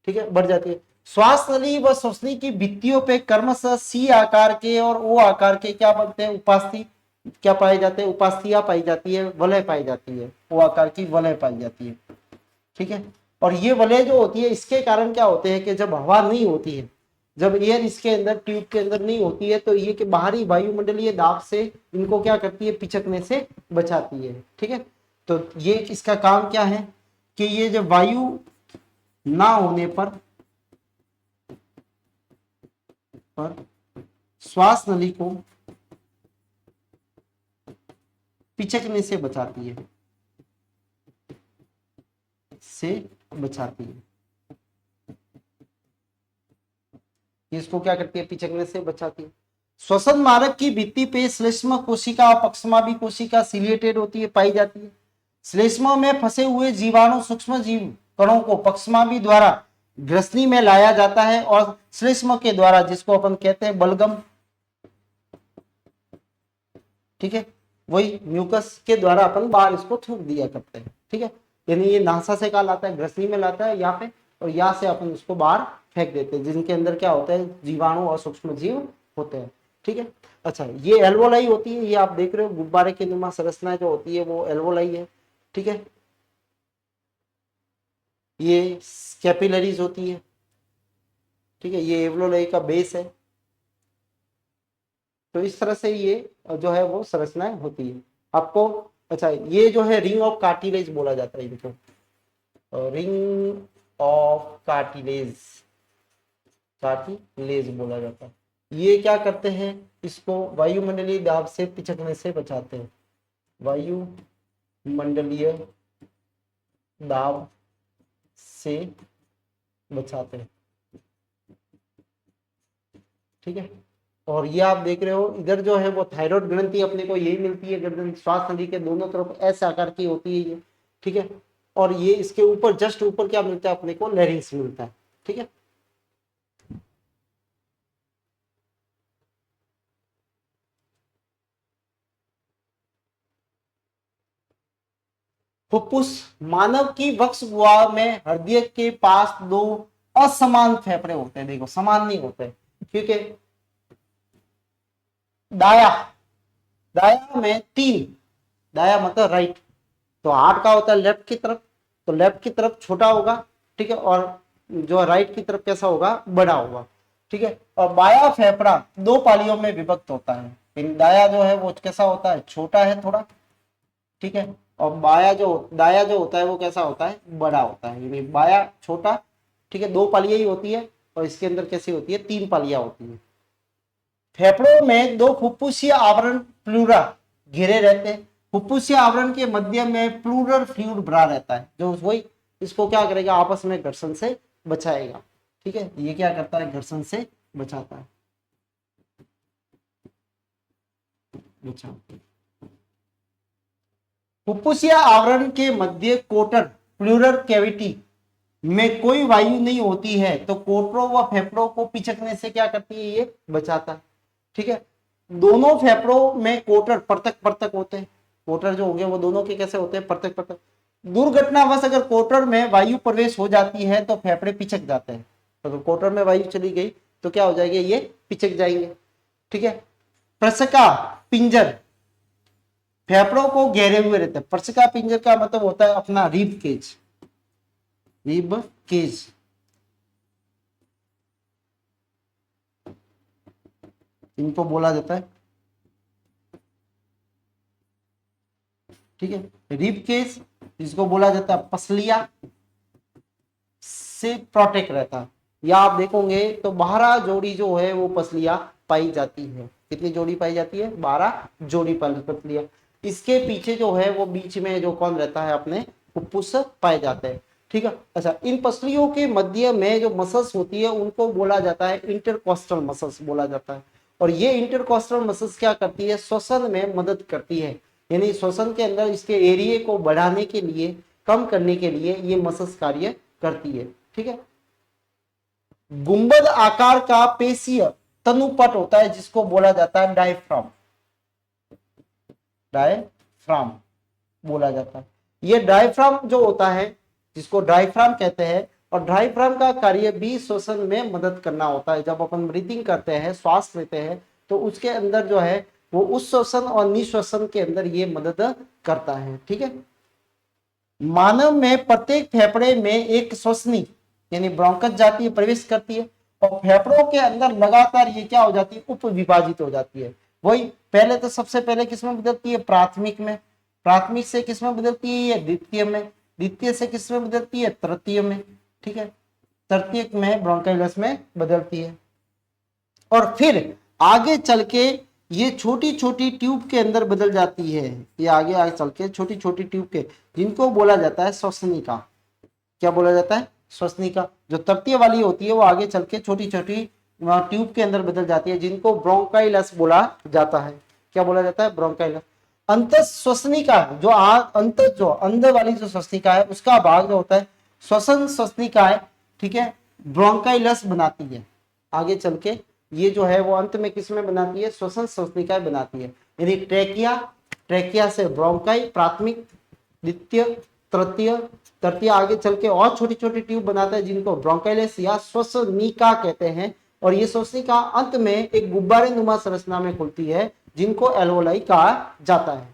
ठीक है, बढ़ जाती है। श्वास नली व श्वसनी की भित्तियों पे क्रमशः सी आकार के और ओ आकार के क्या बनते हैं? उपास्थि क्या पाए जाते हैं? उपास्थियां पाई जाती है, वलय पाई जाती है, ओ आकार की वलय पाई जाती है। ठीक है, और ये वलय जो होती है, इसके कारण क्या होते हैं कि जब हवा नहीं होती है, जब एयर इसके अंदर, ट्यूब के अंदर नहीं होती है, तो ये कि बाहरी वायुमंडलीय दाब से इनको क्या करती है? पिचकने से बचाती है। ठीक है, तो ये इसका काम क्या है कि ये जब वायु ना होने पर श्वास नली को पिचकने से बचाती है, इसको क्या करती है? पिचकने से बचाती है। श्वसन मार्ग की भित्ति पे श्लेष्म कोशिका और पक्षमाभि कोशिका सिलिएटेड होती है, पाई जाती है। श्लेष्म में फंसे हुए जीवाणु सूक्ष्म जीव कणों को पक्षमाभि द्वारा ग्रसनी में लाया जाता है, और श्लेष्म के द्वारा, जिसको अपन कहते हैं बलगम, ठीक है, वही म्यूकस के द्वारा अपन बाहर इसको थूक दिया करते हैं। ठीक है, यानी ये नासा से कहा लाता है, ग्रसनी में लाता है यहाँ पे, और यहाँ से अपन उसको बाहर फेंक देते हैं, जिनके अंदर क्या होता है? जीवाणु और सूक्ष्म जीव होते हैं। ठीक है, अच्छा, ये एल्वोलाई होती है, ये आप देख रहे हो गुब्बारे के नुमा संरचना जो होती है वो एल्वोलाई है। ठीक है, ये कैपिलरीज होती है। ठीक है, ये एल्वोलाई का बेस है। तो इस तरह से ये जो है वो संरचनाएं होती है आपको। अच्छा, ये जो है रिंग ऑफ कार्टिलेज बोला जाता है इनको, रिंग ऑफ कार्टिलेज, कार्टिलेज बोला जाता है। ये क्या करते हैं? इसको वायुमंडलीय दाब से पिचकने से बचाते हैं, वायुमंडलीय दाब से बचाते हैं। ठीक है, और ये आप देख रहे हो इधर जो है वो थायराइड ग्रंथि अपने को यही मिलती है, गर्दन श्वास नली के दोनों तरफ ऐसे आकार की होती है ये। ठीक है, और ये इसके ऊपर, जस्ट ऊपर क्या मिलता है अपने को? लैरिंक्स मिलता है। ठीक है, फुफ्फुस, मानव की वक्ष गुहा में हृदय के पास दो असमान फेफड़े होते हैं। देखो, समान नहीं होते, क्योंकि दाया दाया में तीन, दाया मतलब राइट, तो हार्ट का होता है लेफ्ट की तरफ, तो लेफ्ट की तरफ छोटा होगा। ठीक है, और जो राइट की तरफ कैसा होगा? बड़ा होगा। ठीक है, और बाया फेफड़ा दो पालियों में विभक्त होता है। दाया जो है वो कैसा होता है? छोटा है थोड़ा। ठीक है, और दाया जो होता है वो कैसा होता है? बड़ा होता है। यानी बाया छोटा, ठीक है, दो पालियां ही होती है, और इसके अंदर कैसी होती है? तीन पालियां होती है। फेफड़ों में दो फुफ्फुसीय आवरण प्लूरा घिरे रहते हैं। फुफ्फुसीय आवरण के मध्य में प्लूरल फ्लूइड भरा रहता है, जो वही इसको क्या करेगा? आपस में घर्षण से बचाएगा। ठीक है, ये क्या करता है? घर्षण से बचाता है, फुफ्फुसीय आवरण के मध्य कोटर प्लूरल कैविटी में कोई वायु नहीं होती है, तो कोटरों व फेफड़ों को पिचकने से क्या करती है? ये बचाता है। ठीक है, दोनों फेफड़ों में कोटर परतक परतक होते हैं। कोटर जो हो गए वो दोनों के कैसे होते हैं? परतक परतक। दुर्घटनावश अगर कोटर में वायु प्रवेश हो जाती है तो फेफड़े पिचक जाते हैं। अगर कोटर में वायु चली गई तो क्या हो जाएगी? ये पिचक जाएंगे। ठीक है, प्रसका पिंजर फेफड़ों को घेरे हुए रहते हैं। प्रसका पिंजर का मतलब होता है अपना रिब केज, रिब केज। इनको बोला जाता है ठीक है। रिब केस जिसको बोला जाता है पसलिया से प्रोटेक्ट रहता है, या आप देखोगे तो 12 जोड़ी जो है वो पसलियां पाई जाती है। कितनी जोड़ी पाई जाती है? 12 जोड़ी पसलियां। इसके पीछे जो है वो बीच में जो कौन रहता है, अपने फुफ्फुस पाए जाते हैं। ठीक है। अच्छा, इन पसलियों के मध्य में जो मसल्स होती है उनको बोला जाता है इंटरकॉस्टल मसल्स बोला जाता है। और ये इंटरकॉस्टल मसल्स क्या करती है? श्वसन में मदद करती है, यानी श्वसन के अंदर इसके एरिया को बढ़ाने के लिए, कम करने के लिए ये मसल्स कार्य करती है। ठीक है। गुंबद आकार का पेशीय तनुपट होता है जिसको बोला जाता है डायफ्राम, डायफ्राम बोला जाता है। ये डायफ्राम जो होता है जिसको डायफ्राम कहते हैं, और डायफ्राम का कार्य भी श्वसन में मदद करना होता है। जब अपन ब्रीथिंग करते हैं, श्वास लेते हैं, तो उसके अंदर जो है वो उस श्वसन और निश्वसन के अंदर ये मदद करता है। ठीक है। मानव में प्रत्येक फेफड़े में एक श्वसनी यानी ब्रोंकस जाती है, प्रवेश करती है, और फेफड़ों के अंदर लगातार ये क्या हो जाती है? उप विभाजित हो जाती है। वही पहले तो सबसे पहले किसमें बदलती है? प्राथमिक में। प्राथमिक से किसमें बदलती है? ये द्वितीय में। द्वितीय से किसमें बदलती है? तृतीय में। ठीक है। तृतीय में ब्रोंकाइलस में बदलती है, और फिर आगे चल के ये छोटी छोटी ट्यूब के अंदर बदल जाती है। ये आगे आगे चल के छोटी छोटी ट्यूब के, जिनको बोला जाता है श्वसनिका। क्या बोला जाता है? श्वसनिका। जो तृतीय वाली होती है वो आगे चल के छोटी छोटी ट्यूब के अंदर बदल जाती है, जिनको ब्रोंकाइलस बोला जाता है। क्या बोला जाता है? ब्रोंकाइलस। अंत श्वसनिका जो अंत जो अंदर वाली जो श्वसनिका है उसका भाग जो होता है श्वसन श्वसनिकाएं, ठीक है, ब्रोंकाइलस बनाती है। आगे चल के ये जो है वो अंत में किसमें बनाती है? श्वसन श्वसनिकाएं बनाती है। यानी ट्रेकिया, ट्रेकिया से ब्रोंकाई, प्राथमिक, द्वितीय, तृतीय, तृतीय आगे चल के और छोटी छोटी ट्यूब बनाता है जिनको ब्रोंकाइलस या श्वसनिका कहते हैं। और ये श्वसनिका अंत में एक गुब्बारे नुमा संरचना में खुलती है जिनको एल्वोलाई कहा जाता है।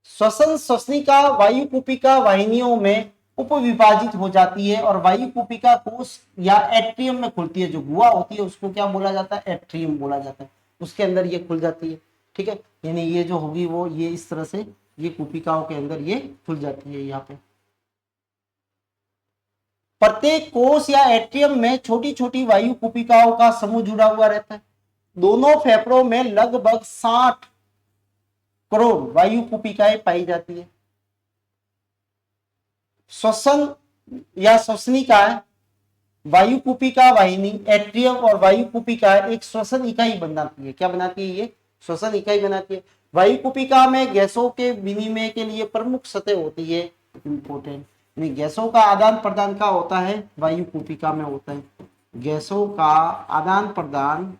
श्वसन श्वसनिका वायु कुपिका वाहिनियों में उपविभाजित हो जाती है और वायु कुपिका कोष या एट्रियम में खुलती है। जो गुहा होती है उसको क्या बोला जाता है? एट्रियम बोला जाता है। उसके अंदर ये खुल जाती है। ठीक है। यानी ये जो होगी वो ये इस तरह से ये कुपिकाओं के अंदर ये खुल जाती है। यहाँ पे प्रत्येक कोष या एट्रियम में छोटी छोटी वायु कुपिकाओं का समूह जुड़ा हुआ रहता है। दोनों फेफड़ों में लगभग 60 करोड़ वायु कुपिकाएं पाई जाती है। श्वसन या श्वसनिकाएं, वायु कुपिका वाहिनी, एट्रियम और वायु कुपिका एक श्वसन इकाई बनाती है। क्या बनाती है? ये श्वसन इकाई बनाती है। वायु कुपिका में गैसों के विनिमय के लिए प्रमुख सतह होती है, इंपोर्टेंट, गैसों का आदान प्रदान का होता है वायु कुपिका में होता है। गैसों का आदान प्रदान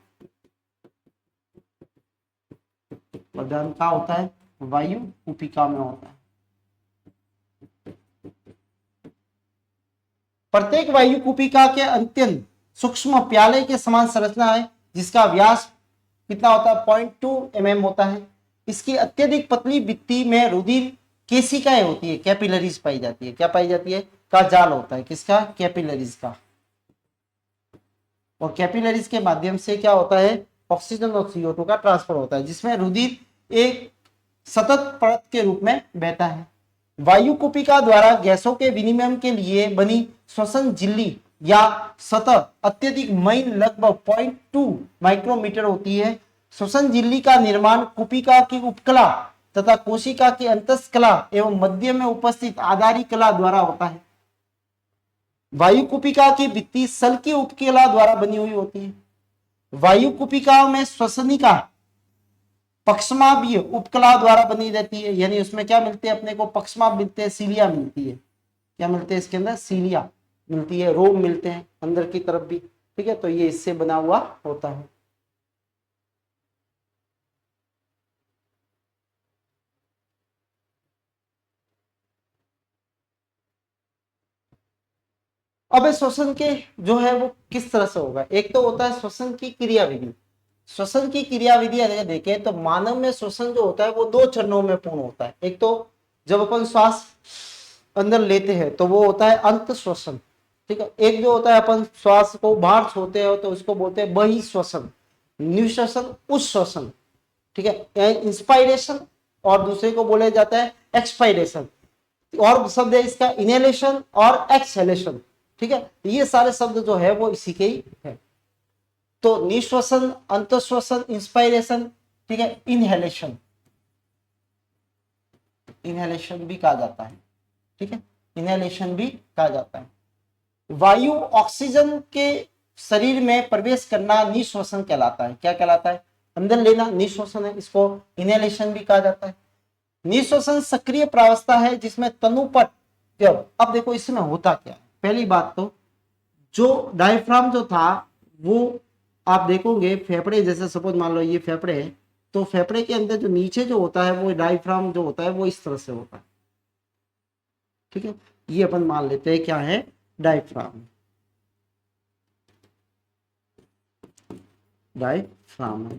का होता है वायु कुपिका में होता है। प्रत्येक वायु कुपिका के अत्यंत सूक्ष्म प्याले के समान संरचना है जिसका व्यास कितना होता है? 0.2 mm होता है। इसकी अत्यधिक पतली भित्ति में रुधिर केशिकाएं होती है, कैपिलरीज पाई जाती है। क्या पाई जाती है? का जाल होता है। किसका? कैपिलरीज का। और कैपिलरीज के माध्यम से क्या होता है? ऑक्सीजन और CO2 का ट्रांसफर होता है, जिसमें रुधिर एक सतत परत के रूप में बहता है। वायु कुपिका द्वारा गैसों के विनिमय के लिए बनी श्वसन झिल्ली या सतह अत्यधिक महीन लगभग 0.2 माइक्रोमीटर होती है। श्वसन झिल्ली का निर्माण कुपिका की उपकला तथा कोशिका की अंतस्कला एवं मध्य में उपस्थित आधारी कला द्वारा होता है। वायु कुपिका की भित्ति सल की उपकला द्वारा बनी हुई होती है। वायु कुपिका में श्वसनिका पक्षमाभीय उपकला द्वारा बनी रहती है, यानी उसमें क्या मिलते हैं अपने को? पक्षमाभ मिलते हैं, सीलिया मिलती है। क्या मिलते हैं इसके अंदर? सीलिया मिलती है, रोम मिलते हैं अंदर की तरफ भी। ठीक है। तो ये इससे बना हुआ होता है। अब श्वसन के जो है वो किस तरह से होगा? एक तो होता है श्वसन की क्रियाविधि। श्वसन की क्रियाविधि अगर देखें तो मानव में श्वसन जो होता है वो 2 चरणों में पूर्ण होता है। एक तो जब अपन श्वास अंदर लेते हैं तो वो होता है अंत श्वसन। ठीक है। एक जो होता है अपन श्वास को बाहर छोड़ते हो तो उसको बोलते हैं बहिश्वसन, निश्वसन, उच्छ्वसन, ठीक है, इंस्पायरेशन, और दूसरे को बोले जाता है एक्सपायरेशन, और शब्द है इसका इनहेलेशन और एक्सहेलेशन, ठीक है। ये सारे शब्द जो है वो इसी के ही है। तो निश्वसन, अंतश्वसन, इंस्पायरेशन, ठीक है, इनहेलेशन, इनहेलेशन भी कहा जाता है, ठीक है, इनहेलेशन भी कहा जाता है। वायु ऑक्सीजन के शरीर में प्रवेश करना निश्वसन कहलाता है। क्या कहलाता है? अंदर लेना निश्वसन है, इसको इनहेलेशन भी कहा जाता है। निश्वसन सक्रिय प्रावस्था है जिसमें तनुपट, अब देखो इसमें होता क्या है। पहली बात तो जो डायफ्राम जो था वो आप देखोगे फेफड़े, जैसे सपोज मान लो ये फेफड़े है, तो फेफड़े के अंदर जो नीचे जो होता है वो डायफ्राम जो होता है वो इस तरह से होता है, ठीक है। ये अपन मान लेते हैं क्या है, डायफ्राम, डायफ्राम।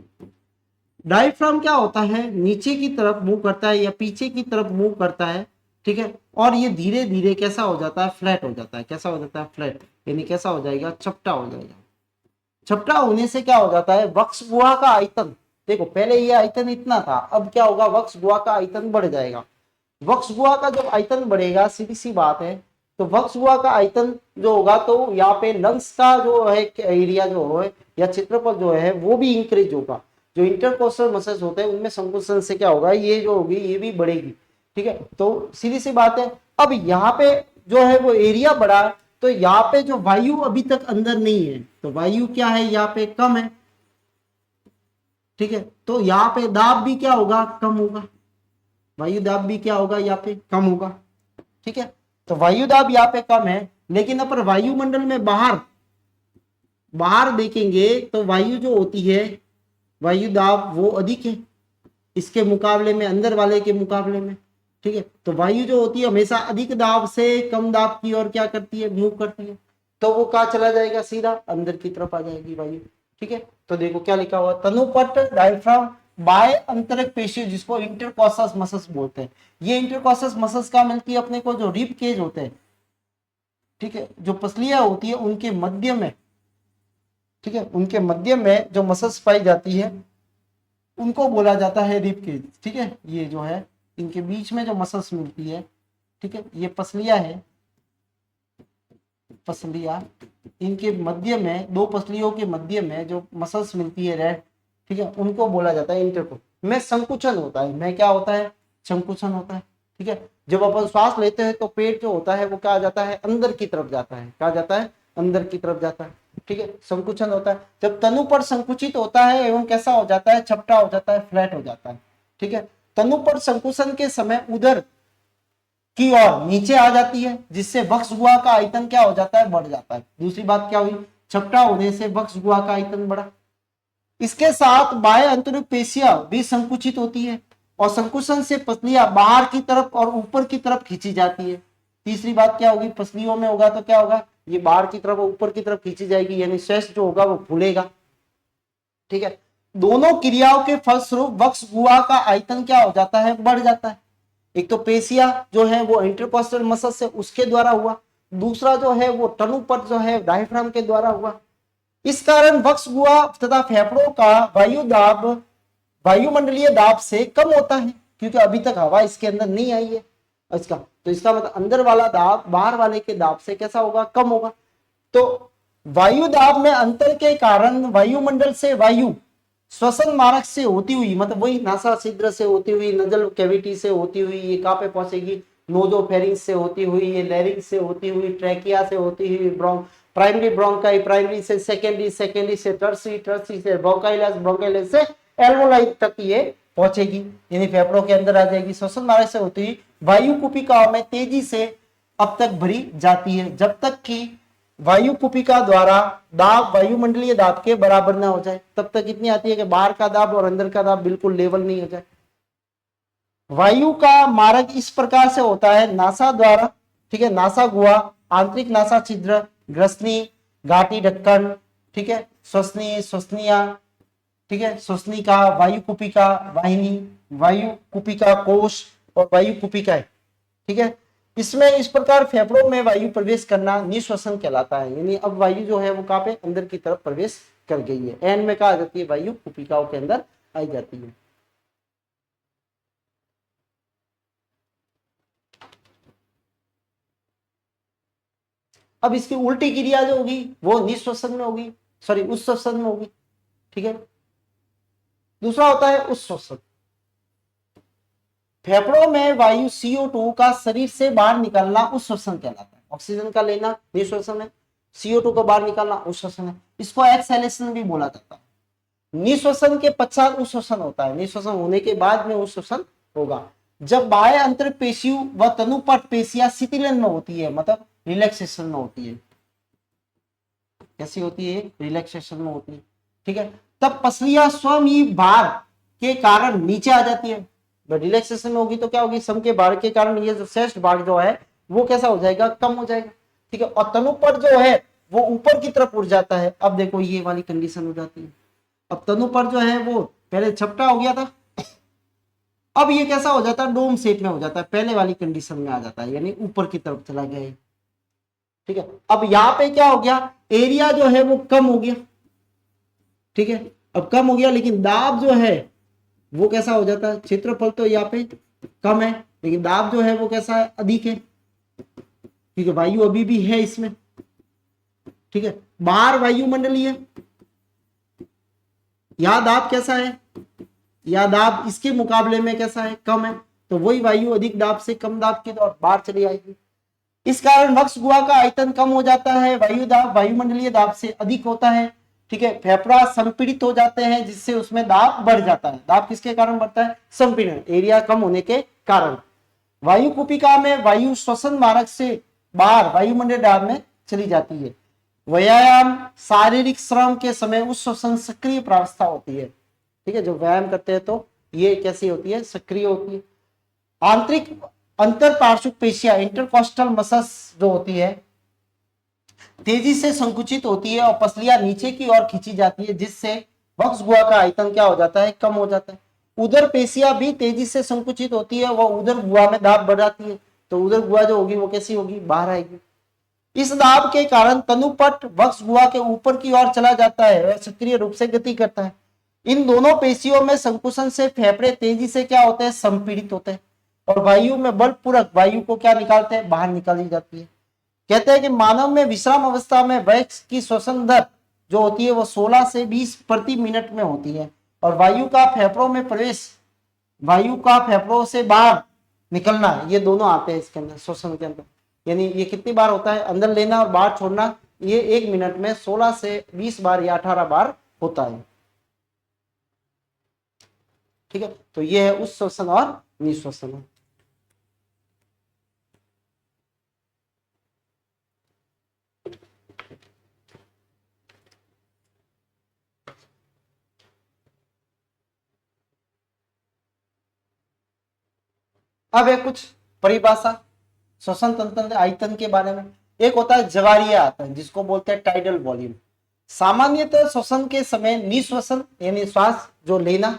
डायफ्राम क्या होता है, नीचे की तरफ मूव करता है या पीछे की तरफ मूव करता है, ठीक है, और ये धीरे धीरे कैसा हो जाता है, फ्लैट हो जाता है। कैसा हो जाता है? फ्लैट, यानी कैसा हो जाएगा, चपटा हो जाएगा। चपटा होने से क्या हो जाता है, वक्ष गुहा का आयतन, देखो पहले ये आयतन इतना था, अब क्या होगा, वक्ष गुहा का आयतन बढ़ जाएगा। वक्ष गुहा का जब आयतन बढ़ेगा, सीधी सी बात है, तो वक्ष गुहा का आयतन जो होगा तो यहाँ पे लंग्स का जो है एरिया जो है या क्षेत्रफल जो है वो भी इंक्रीज होगा। जो इंटरकोस्टल मसल्स होते हैं उनमें संकुचन से क्या होगा, ये जो होगी ये भी बढ़ेगी, ठीक है। तो सीधी सी बात है, अब यहाँ पे जो है वो एरिया बढ़ा, तो यहाँ पे जो वायु अभी तक अंदर नहीं है, तो वायु क्या है यहाँ पे कम है, ठीक है। तो यहाँ पे दाब भी क्या होगा, कम होगा, वायु दाब भी क्या होगा, यहाँ पे कम होगा, ठीक है। तो वायु दाब यहाँ पे कम है, लेकिन अपर वायुमंडल में बाहर बाहर देखेंगे तो वायु जो होती है, वायु दाब वो अधिक है इसके मुकाबले में, अंदर वाले के मुकाबले में, ठीक है। तो वायु जो होती है हमेशा अधिक दाब से कम दाब की ओर क्या करती है, मूव करती है। तो वो कहाँ चला जाएगा, सीधा अंदर की तरफ आ जाएगी वायु, ठीक है। तो देखो क्या लिखा हुआ, तनुपट, डायफ्राम, बाय अंतरक पेशी जिसको इंटरकॉस्टस मसल्स बोलते हैं। ये इंटरकॉस्टस मसल्स का मिलती है अपने को, जो रिब केज होते हैं, ठीक है, जो पसलियां होती है उनके मध्य में, ठीक है, उनके मध्य में जो मसल्स पाई जाती है उनको बोला जाता है रिब केज, ठीक है। ये जो है इनके बीच में जो मसल्स मिलती है, ठीक है, ये पसलियां है, पसलियां, इनके मध्य में, दो पसलियों के मध्य में जो मसल्स मिलती है रेड, ठीक है, उनको बोला जाता है इंटरको में संकुचन होता है, में क्या होता है, संकुचन होता है, ठीक है। जब अपन श्वास लेते हैं तो पेट जो होता है वो क्या जाता है, अंदर की तरफ जाता है, क्या जाता है, अंदर की तरफ जाता है, ठीक है, संकुचन होता है। जब तनु पर संकुचित होता है एवं कैसा हो जाता है, चपटा हो जाता है, फ्लैट हो जाता है, ठीक है। तनु पर संकुचन के समय उधर की ओर नीचे आ जाती है, जिससे वक्ष गुहा का आयतन क्या हो जाता है, बढ़ जाता है। दूसरी बात क्या हुई, चपटा होने से वक्ष गुहा का आयतन बढ़ा। इसके साथ बाह्य अंतरिक पेशियां भी संकुचित होती है और संकुचन से पसलियां बाहर की तरफ और ऊपर की तरफ खींची जाती है। तीसरी बात क्या होगी, पसलियों में होगा तो क्या होगा, ये बाहर की तरफ और ऊपर की तरफ खींची जाएगी, यानी शेष जो होगा वो फूलेगा, ठीक है। दोनों क्रियाओं के फलस्वरूप वक्ष गुहा का आयतन क्या हो जाता है, बढ़ जाता है। एक तो पेशिया जो है वो इंटरकॉस्टल मसल से उसके द्वारा हुआ, दूसरा जो है वो तनुपट जो है डायफ्राम के द्वारा हुआ। इस कारण वक्ष गुहा तथा फेफड़ों का वायु दाब वायुमंडलीय दाब से कम होता है, क्योंकि अभी तक हवा इसके अंदर नहीं आई है इसका, तो इसका मतलब अंदर वाला दाब बाहर वाले के दाब से कैसा होगा, कम होगा। तो वायु दाब में अंतर के कारण वायुमंडल से वायु श्वसन मार्ग से होती हुई, मतलब वही नासा छिद्र से होती हुई, नजल कैविटी से होती हुई, ये कहाँ पे पहुंचेगी, नोजोफेरिंक्स से होती हुई, ये लैरिंक्स से होती हुई, ट्रैकिया से होती हुई, प्राइमरी ब्रोंकाई, प्राइमरी से सेकेंडरी, सेकेंडरी से टर्सरी, टर्सरी से ब्रोंकाइलस, ब्रोंकाइलस से एल्वोलाई तक ये पहुंचेगी, यानी फेफड़ों के अंदर आ जाएगी। श्वसन मार्ग से होती हुई वायु कुपिकाओं में तेजी से अब तक भरी जाती है, जब तक कि वायु कुपिका द्वारा दाब वायुमंडलीय दाब के बराबर ना हो जाए, तब तक इतनी आती है कि बाहर का दाब और अंदर का दाब बिल्कुल लेवल नहीं हो जाए। वायु का मार्ग इस प्रकार से होता है, नासा द्वारा, ठीक है, नासा गुहा, आंतरिक नासा छिद्र, ग्रसनी, घाटी ढक्कन, ठीक है, श्वसनी, श्वसनिया, ठीक है, श्वसनिका, वायु कुपिका वाहिनी, वायु कुपिका कोश और वायु कुपिका, ठीक है। इसमें इस प्रकार फेफड़ों में वायु प्रवेश करना निश्वसन कहलाता है। यानी अब वायु जो है वो कहाँ पे, अंदर की तरफ प्रवेश कर गई है। एंड में कहा आ जाती है, वायु कुपिकाओं के अंदर आई जाती है। अब इसकी उल्टी क्रिया जो होगी वो निश्वसन में होगी, सॉरी उच्छ्वसन में होगी। ठीक है, दूसरा होता है उच्छ्वसन। फेफड़ों में वायु CO2 का शरीर से बाहर निकलना उच्छ्वसन कहलाता है। ऑक्सीजन का लेना निश्वसन है, CO2 को बाहर निकालना उच्छ्वसन है। इसको एक्सहेलेशन भी बोला जाता है। निश्वसन के पश्चात उच्छ्वसन होता है, निश्वसन होने के बाद में उच्छ्वसन होगा जब बाह्य अंतर पेशियों व तनुपट पेशियां शिथिलन में होती है, मतलब रिलैक्सेशन में होती है। कैसी होती है, रिलैक्सेशन में होती है। ठीक है, तब पसलियां स्वयं ही भार के कारण नीचे आ जाती है। रिलैक्सेशन में होगी तो क्या होगी, सम के भार के कारण ये जो शेष भाग जो है वो कैसा हो जाएगा, कम हो जाएगा। ठीक है, और तनुपट जो है वो ऊपर की तरफ उठ जाता है। अब देखो ये वाली कंडीशन हो जाती है। अब तनुपट जो है वो पहले छपटा हो गया था, अब ये कैसा हो जाता है, डोम शेप में हो जाता है, पहले वाली कंडीशन में आ जाता है, यानी ऊपर की तरफ चला गया है। ठीक है, अब यहाँ पे क्या हो गया, एरिया जो है वो कम हो गया। ठीक है, अब कम हो गया, लेकिन दाब जो है वो कैसा हो जाता है, क्षेत्रफल तो यहाँ पे कम है लेकिन दाब जो है वो कैसा है, अधिक है। ठीक है, वायु अभी भी है इसमें। ठीक है, बाहर वायुमंडलीय है, यहां दाब कैसा है, या दाब इसके मुकाबले में कैसा है, कम है। तो वही वायु अधिक दाब से कम दाब की ओर बाहर चली आएगी। इस कारण वक्ष गुहा का आयतन कम हो जाता है, वायु दाब वायुमंडलीय दाब से अधिक होता है। ठीक है, फेफड़ा संपीड़ित हो जाते हैं जिससे उसमें दाब बढ़ जाता है। दाब किसके कारण बढ़ता है, संपीड़न, एरिया कम होने के कारण। वायु कुपिका में वायु श्वसन मार्ग से बाहर वायुमंडलीय दाब में चली जाती है। व्यायाम शारीरिक श्रम के समय उस श्वसन सक्रिय प्रावस्था होती है। ठीक है, जो व्यायाम करते हैं तो ये कैसी होती है, सक्रिय होती है। आंतरिक अंतर पार्श्विक पेशियां इंटरकॉस्टल मसल्स जो होती है तेजी से संकुचित होती है और पसलियां नीचे की ओर खींची जाती है, जिससे वक्ष गुहा का आयतन क्या हो जाता है, कम हो जाता है। उदर पेशियां भी तेजी से संकुचित होती है, वह उदर गुहा में दाब बढ़ जाती है, तो उदर गुहा जो होगी वो कैसी होगी, बाहर आएगी। इस दाब के कारण तनुपट वक्ष गुहा के ऊपर की ओर चला जाता है और सक्रिय रूप से गति करता है। इन दोनों पेशियों में संकुचन से फेफड़े तेजी से क्या होते हैं, संपीड़ित होते हैं और वायु में बलपूर्वक वायु को क्या निकालते हैं, बाहर निकाली जाती है। कहते हैं कि मानव में विश्राम अवस्था में वैक्स की श्वसन दर जो होती है वो 16 से 20 प्रति मिनट में होती है और वायु का फेफड़ों में प्रवेश, वायु का फेफड़ों से बाहर निकलना, ये दोनों आते हैं इसके अंदर, श्वसन के अंदर। यानी ये कितनी बार होता है, अंदर लेना और बाहर छोड़ना, ये 1 मिनट में 16 से 20 बार या 18 बार होता है। ठीक है, तो ये है उस श्वसन और निश्वसन। अब है कुछ परिभाषा श्वसन तंत्र आयतन के बारे में। एक होता है ज्वारीय आयतन जिसको बोलते हैं टाइडल वॉल्यूम। सामान्यतः श्वसन के समय निश्वसन यानी श्वास जो लेना,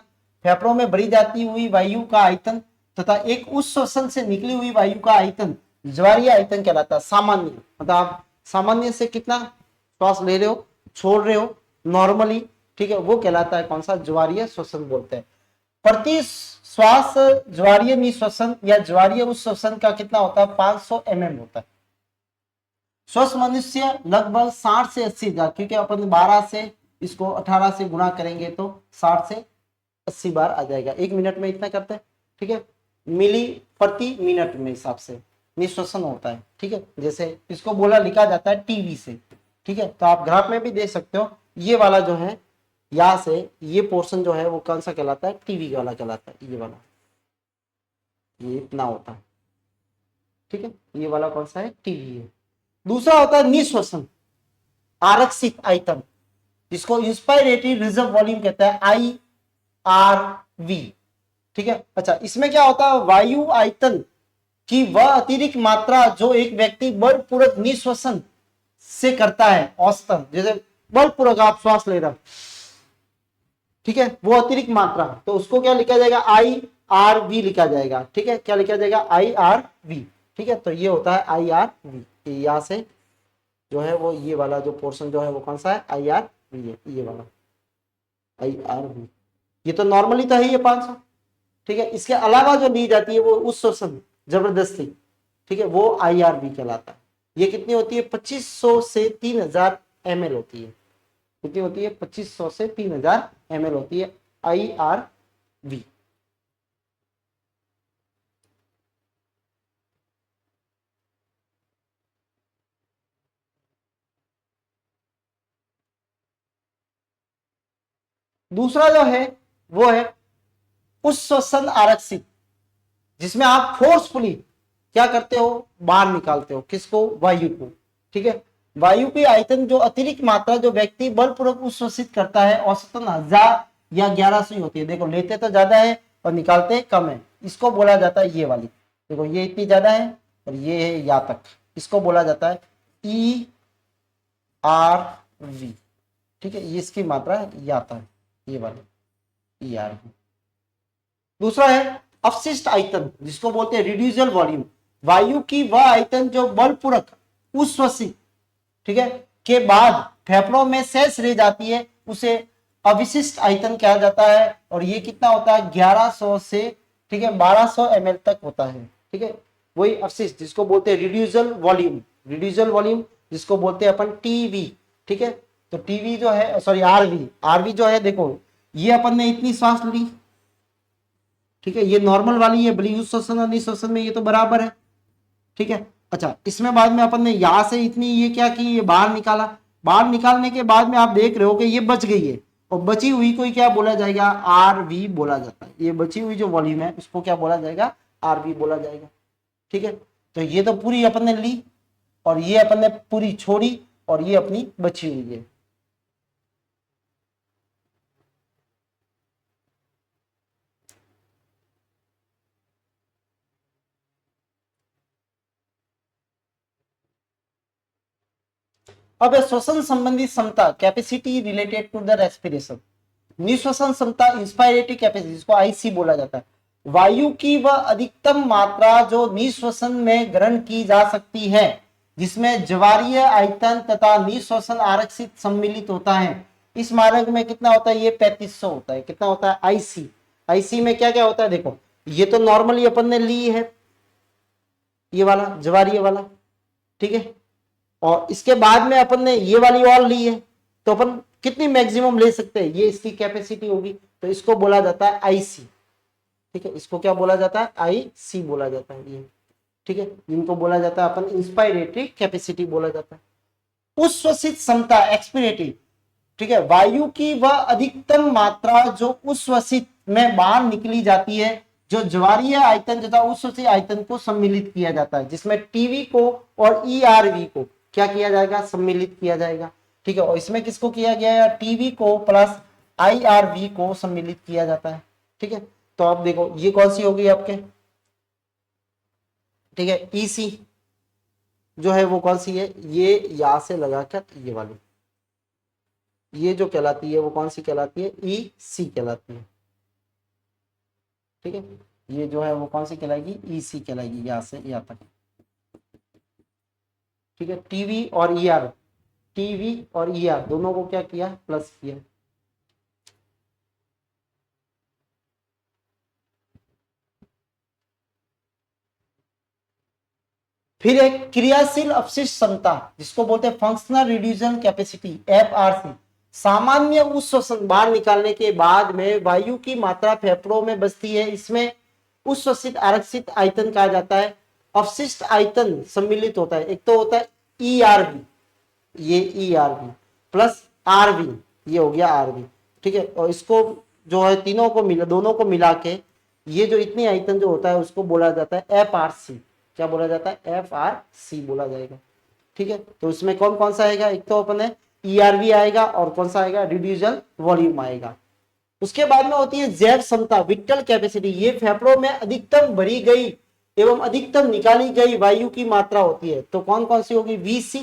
फेफड़ों में भरी जाती हुई वायु का आयतन तथा एक उस श्वसन से निकली हुई वायु का आयतन ज्वारीय आयतन कहलाता है। सामान्य मतलब आप सामान्य से कितना श्वास ले रहे हो, छोड़ रहे हो नॉर्मली, ठीक है, वो कहलाता है कौन सा, ज्वारीय श्वसन बोलते हैं। प्रति श्वास ज्वारीय निश्वसन या ज्वारीय उच्छ्वसन का कितना होता है, 500 mm होता है। स्वस्थ मनुष्य लगभग 60 से 80 हजार, क्योंकि अपन 12 से इसको 18 से गुणा करेंगे तो 60 से 80 बार आ जाएगा। 1 मिनट में इतना करते हैं। ठीक है, मिली प्रति मिनट में हिसाब से निश्वसन होता है। ठीक है, जैसे इसको बोला लिखा जाता है टीवी से। ठीक है, तो आप ग्राफ में भी देख सकते हो, ये वाला जो है यहाँ से ये पोर्शन जो है वो कौन सा कहलाता है, टीवी वाला कहलाता है। ये वाला, ये इतना होता है। ठीक है, ये वाला कौन सा है, टीवी है। दूसरा होता है निश्वसन आरक्षित आयतन, जिसको इंस्पायरेटरी रिजर्व वॉल्यूम कहता है, IRV। ठीक है, अच्छा इसमें क्या होता है, वायु आयतन की वह अतिरिक्त मात्रा जो एक व्यक्ति बलपूर्वक निश्वसन से करता है औसतन, जैसे बलपूर्वक आप श्वास ले रहे हो, ठीक है, वो अतिरिक्त मात्रा, तो उसको क्या लिखा जाएगा, IRV लिखा जाएगा। ठीक है, क्या लिखा जाएगा, IRV। ठीक है, तो ये होता है IRV। यहाँ से जो है वो ये वाला जो पोर्शन जो है वो कौन सा है, IRV है, ये वाला IRV। ये तो नॉर्मली तो है ये 500, ठीक है। इसके अलावा जो ली जाती है वो उस शोषण जबरदस्ती, ठीक है, वो IRV कहलाता है। ये कितनी होती है, 2500 से 3000 ml होती है। कितनी होती है, 2500 से 3000 ml होती है IRV। दूसरा जो है वो है उस श्वसन आरक्षित, जिसमें आप फोर्सफुली क्या करते हो, बाहर निकालते हो, किसको, वायु को, ठीक है। वायु की आयतन जो अतिरिक्त मात्रा जो व्यक्ति बलपूर्वक उच्छ्वसित करता है औसतन 1000 या 1100 होती है। देखो लेते तो ज्यादा है और निकालते कम है, इसको बोला जाता है ये वाली। देखो ये इतनी ज्यादा है और ये है या तक, इसको बोला जाता है ERV, ठीक है। ये इसकी मात्रा है या तक, ये वाली ERV। दूसरा है अपशिष्ट आयतन, जिसको बोलते हैं रिड्यूसल वॉल्यूम। वायु की वह आयतन जो बलपूर्वक उच्छ्वसित, ठीक है, के बाद फेफड़ों में शेष रह जाती है, उसे अविशिष्ट आयतन कहा जाता है। और ये कितना होता है, 1100 से, ठीक है, 1200 ml तक होता है, ठीक है। वही अवशिष्ट जिसको बोलते हैं रिड्यूसल वॉल्यूम, रिड्यूसल वॉल्यूम जिसको बोलते हैं अपन टीवी, ठीक है। तो टीवी जो है, सॉरी आरवी, आरवी जो है, देखो ये अपन ने इतनी सांस ली, ठीक है, ये नॉर्मल वाली है, भली उस श्वसन और निश्वसन में ये तो बराबर है, ठीक है। अच्छा, इसमें बाद में अपन ने यहां से इतनी ये क्या की, ये बाहर निकाला, बाहर निकालने के बाद में आप देख रहे हो कि ये बच गई है, और बची हुई को क्या बोला जाएगा, आरवी बोला जाता है। ये बची हुई जो वॉल्यूम है उसको क्या बोला जाएगा, आरवी बोला जाएगा, ठीक है। तो ये तो पूरी अपन ने ली और ये अपन ने पूरी छोड़ी और ये अपनी बची हुई है। अब श्वसन संबंधी क्षमता, capacity related to the respiration. निश्वसन क्षमता, इंस्पायरेटरी कैपेसिटी, जिसको IC बोला जाता है। वायु की वह अधिकतम मात्रा जो निश्वसन में ग्रहण की जा सकती है, जिसमें ज्वारीय आयतन तथा निश्वसन आरक्षित सम्मिलित होता है। इस मार्ग में कितना होता है, ये 3500 होता है। कितना होता है, IC। IC में क्या क्या होता है, देखो ये तो नॉर्मली अपन ने ली है, ये वाला ज्वारीय वाला, ठीक है। और इसके बाद में अपन ने ये वाली और ली है, तो अपन कितनी मैक्सिमम ले सकते हैं, ये इसकी कैपेसिटी होगी, तो इसको बोला जाता है IC, ठीक है। इसको क्या बोला जाता है, IC बोला जाता है ये, ठीक है। इनको बोला जाता है अपन इंस्पायरेटरी कैपेसिटी बोला जाता है। उच्छ्वसित क्षमता, एक्सपिरेटरी, ठीक है। वायु की वह अधिकतम मात्रा जो उच्छ्वसित में बाहर निकली जाती है, जो ज्वारीय आयतन तथा उच्छ्वसित आयतन को सम्मिलित किया जाता है, जिसमें टीवी को और ERV को क्या किया जाएगा, सम्मिलित किया जाएगा, ठीक है। और इसमें किसको किया गया है, टीवी को प्लस IRV को सम्मिलित किया जाता है, ठीक है। तो आप देखो ये कौन सी होगी आपके, ठीक है, EC जो है वो कौन सी है, ये यहां से लगाकर ये वाली, ये जो कहलाती है वो कौन सी कहलाती है, EC कहलाती है, ठीक है। ये जो है वो कौन सी कहलाएगी, EC कहलाएगी, यहां से यहां तक, ठीक है। टीवी और ER, टीवी और ER दोनों को क्या किया, प्लस किया। फिर एक क्रियाशील अपशिष्ट क्षमता, जिसको बोलते हैं फंक्शनल रिड्यूसल कैपेसिटी, FRC। सामान्य उच्छ्वसन बाहर निकालने के बाद में वायु की मात्रा फेफड़ों में बचती है, इसमें उच्छ्वसित आरक्षित आयतन कहा जाता है। अपशिष्ट आयतन सम्मिलित होता है, एक तो होता है ERV, ये ERV प्लस RV, ये हो गया RV, ठीक है। और इसको जो है तीनों को मिला, दोनों को मिला के ये जो इतनी आयतन जो होता है उसको बोला जाता है FRC। क्या बोला जाता है, FRC बोला जाएगा, ठीक है। तो इसमें कौन कौन सा आएगा, एक तो अपन है ERV आएगा और कौन सा आएगा, रिड्यूसल वॉल्यूम आएगा। उसके बाद में होती है जैव क्षमता, विटल कैपेसिटी। ये फेफड़ों में अधिकतम भरी गई एवं अधिकतम निकाली गई वायु की मात्रा होती है। तो कौन कौन सी होगी, VC,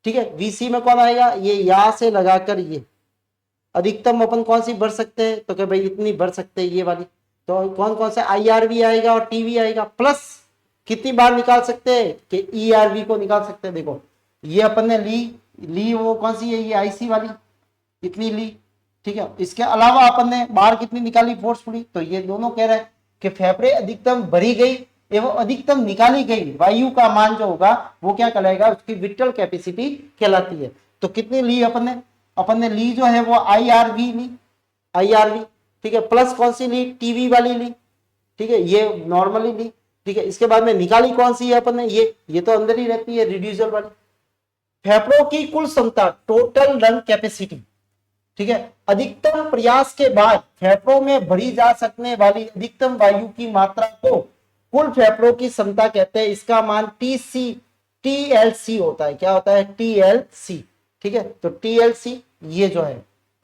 ठीक है। VC में कौन आएगा, ये यहां से लगाकर ये अधिकतम अपन कौन सी भर सकते हैं, तो क्या भाई इतनी भर सकते हैं, ये वाली। तो कौन कौन सा IRV आएगा और टीवी आएगा, प्लस कितनी बार निकाल सकते हैं कि ERV को निकाल सकते हैं। देखो ये अपन ने ली वो कौन सी है, ये IC वाली इतनी ली, ठीक है। इसके अलावा अपन ने बाहर कितनी निकाली फोर्सफुली, तो ये दोनों कह रहे हैं कि फेफड़े अधिकतम भरी गई एवं अधिकतम निकाली गई वायु का मान जो होगा वो क्या कहलाएगा, उसकी विट्रल कैपेसिटी कहलाती है। तो कितनी ली अपन ने ली जो है वो IRV ली, IRV, ठीक है, प्लस कौन सी ली, TV वाली ली, ठीक है, ये नॉर्मली ली, ठीक है। इसके बाद में निकाली कौन सी है अपन ने, ये तो अंदर ही रहती है, रिड्यूसर वाली। फेफड़ों की कुल क्षमता, टोटल लंग कैपेसिटी, ठीक है, अधिकतम प्रयास के बाद फेफड़ों में भरी जा सकने वाली अधिकतम वायु की मात्रा को कुल फेफड़ों की क्षमता कहते हैं। इसका मान TLC होता है। क्या होता है, TLC, ठीक है। तो TLC ये जो है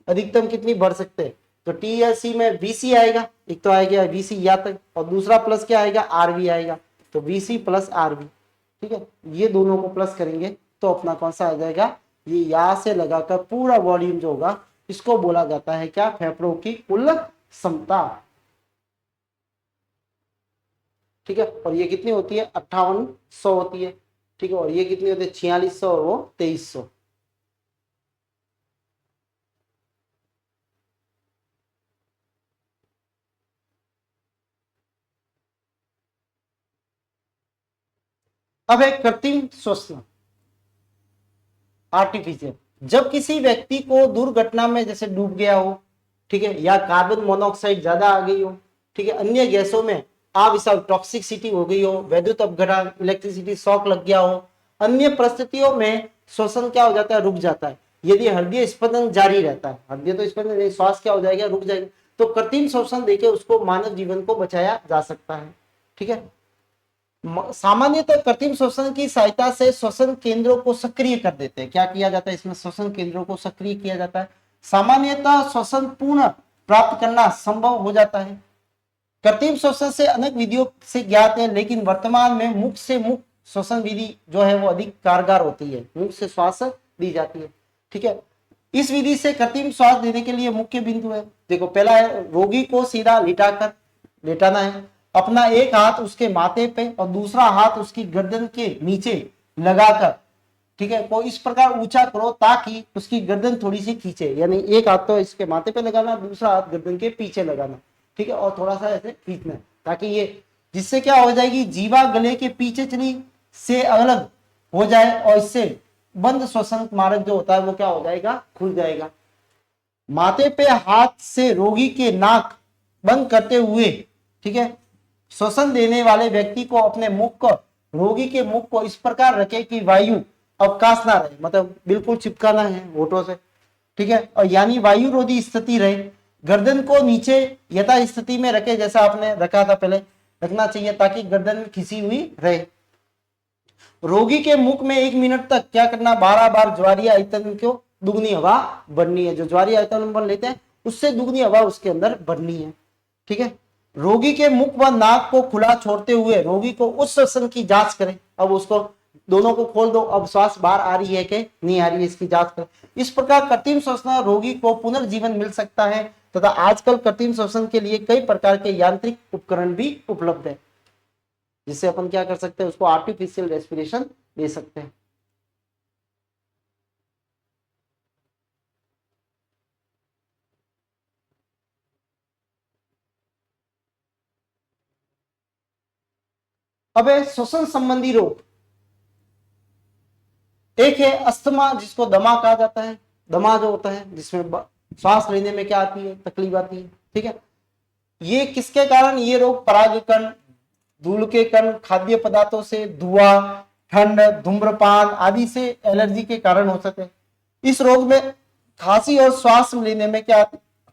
अधिकतम कितनी भर सकते हैं, तो TLC में VC आएगा, एक तो आएगा VC या तक, और दूसरा प्लस क्या आएगा, RV आएगा, तो VC प्लस RV, ठीक है। ये दोनों को प्लस करेंगे तो अपना कौन सा आ जाएगा, ये यहां से लगाकर पूरा वॉल्यूम जो होगा इसको बोला जाता है क्या, फेफड़ों की कुल क्षमता, ठीक है। और ये कितनी होती है, 5800 होती है, ठीक है। और ये कितनी होती है, 4600 और वो 2300। अब है कृत्रिम श्वसन, आर्टिफिशियल। जब किसी व्यक्ति को दुर्घटना में जैसे डूब गया हो, ठीक है, या कार्बन मोनोऑक्साइड ज्यादा आ गई हो, ठीक है, अन्य गैसों में अविषाक्त टॉक्सिसिटी हो गई हो, विद्युत अपघटन, इलेक्ट्रिसिटी शॉक लग गया हो, अन्य परिस्थितियों में श्वसन क्या हो जाता है, रुक जाता है। यदि हृदय स्पंदन जारी रहता है, हृदय तो स्पंदन नहीं, श्वास क्या हो जाएगा, रुक जाएगा, तो कृत्रिम श्वसन देके उसको मानव जीवन को बचाया जा सकता है, ठीक है। सामान्यतः कृत्रिम श्वसन की सहायता से श्वसन केंद्रों को सक्रिय कर देते हैं। क्या किया जाता है इसमें, श्वसन केंद्रों को सक्रिय किया जाता है। सामान्यतः श्वसन पूर्ण प्राप्त करना संभव हो जाता है। कृत्रिम श्वसन से अनेक विधियों से ज्ञात है, लेकिन वर्तमान में मुख से मुख श्वसन विधि जो है वो अधिक कारगर होती है, मुख से श्वास दी जाती है, ठीक है। इस विधि से कृत्रिम श्वास देने के लिए मुख्य बिंदु है, देखो पहला है रोगी को सीधा लेटाना है, अपना एक हाथ उसके माथे पे और दूसरा हाथ उसकी गर्दन के नीचे लगाकर, ठीक है, को इस प्रकार ऊंचा करो ताकि उसकी गर्दन थोड़ी सी खींचे, यानी एक हाथ तो इसके माथे पे लगाना, दूसरा हाथ गर्दन के पीछे लगाना, ठीक है, और थोड़ा सा ऐसे खींचना, ताकि ये, जिससे क्या हो जाएगी, जीवा गले के पीछे चली से अलग हो जाए और इससे बंद श्वसन मार्ग जो होता है वो क्या हो जाएगा, खुल जाएगा। माथे पे हाथ से रोगी के नाक बंद करते हुए, ठीक है, श्वसन देने वाले व्यक्ति को अपने मुख को, रोगी के मुख को इस प्रकार रखे कि वायु अवकाश ना रहे, मतलब बिल्कुल चिपकाना है होठों से, ठीक है, और यानी वायु रोधी स्थिति रहे। गर्दन को नीचे यथा स्थिति में रखे, जैसा आपने रखा था पहले रखना चाहिए, ताकि गर्दन खिसी हुई रहे। रोगी के मुख में 1 मिनट तक क्या करना, 12 बार ज्वारीय आयतन को दुगनी हवा भरनी है, जो ज्वारीय आयतन भर लेते हैं उससे दुगनी हवा उसके अंदर भरनी है, ठीक है। रोगी के मुख व नाक को खुला छोड़ते हुए रोगी को उस श्वसन की जांच करें। अब उसको दोनों को खोल दो, अब श्वास बाहर आ रही है कि नहीं आ रही है, इसकी जांच करें। इस प्रकार कृत्रिम श्वसन रोगी को पुनर्जीवन मिल सकता है तथा आजकल कृत्रिम श्वसन के लिए कई प्रकार के यांत्रिक उपकरण भी उपलब्ध है, जिससे अपन क्या कर सकते हैं, उसको आर्टिफिशियल रेस्पिरेशन दे सकते हैं। अब श्वसन संबंधी रोग, एक है अस्थमा, जिसको दमा कहा जाता है। दमा जो होता है जिसमें सांस लेने में क्या आती है, तकलीफ आती है, ठीक है। ये किसके कारण, ये रोग परागकण, धूल के कण, खाद्य पदार्थों से, धुआं, ठंड, धूम्रपान आदि से एलर्जी के कारण हो सकते हैं। इस रोग में खांसी और श्वास लेने में क्या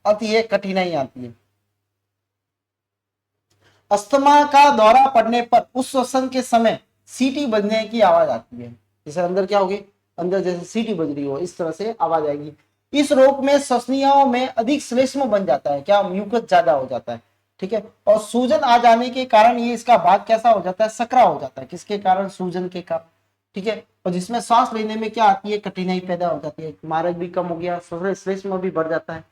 आती है, कठिनाई आती है। अस्थमा का दौरा पड़ने पर उस श्वसन के समय सीटी बजने की आवाज आती है, जैसे अंदर क्या होगी, अंदर जैसे सीटी बज रही हो इस तरह से आवाज आएगी। इस रोग में श्वसनियों में अधिक श्लेष्म बन जाता है, क्या म्यूकस ज्यादा हो जाता है, ठीक है, और सूजन आ जाने के कारण ये इसका भाग कैसा हो जाता है, सकरा हो जाता है, किसके कारण, सूजन के कारण, ठीक है। और जिसमें सांस लेने में क्या आती है, कठिनाई पैदा हो जाती है, मारक भी कम हो गया, श्लेष्म भी बढ़ जाता है।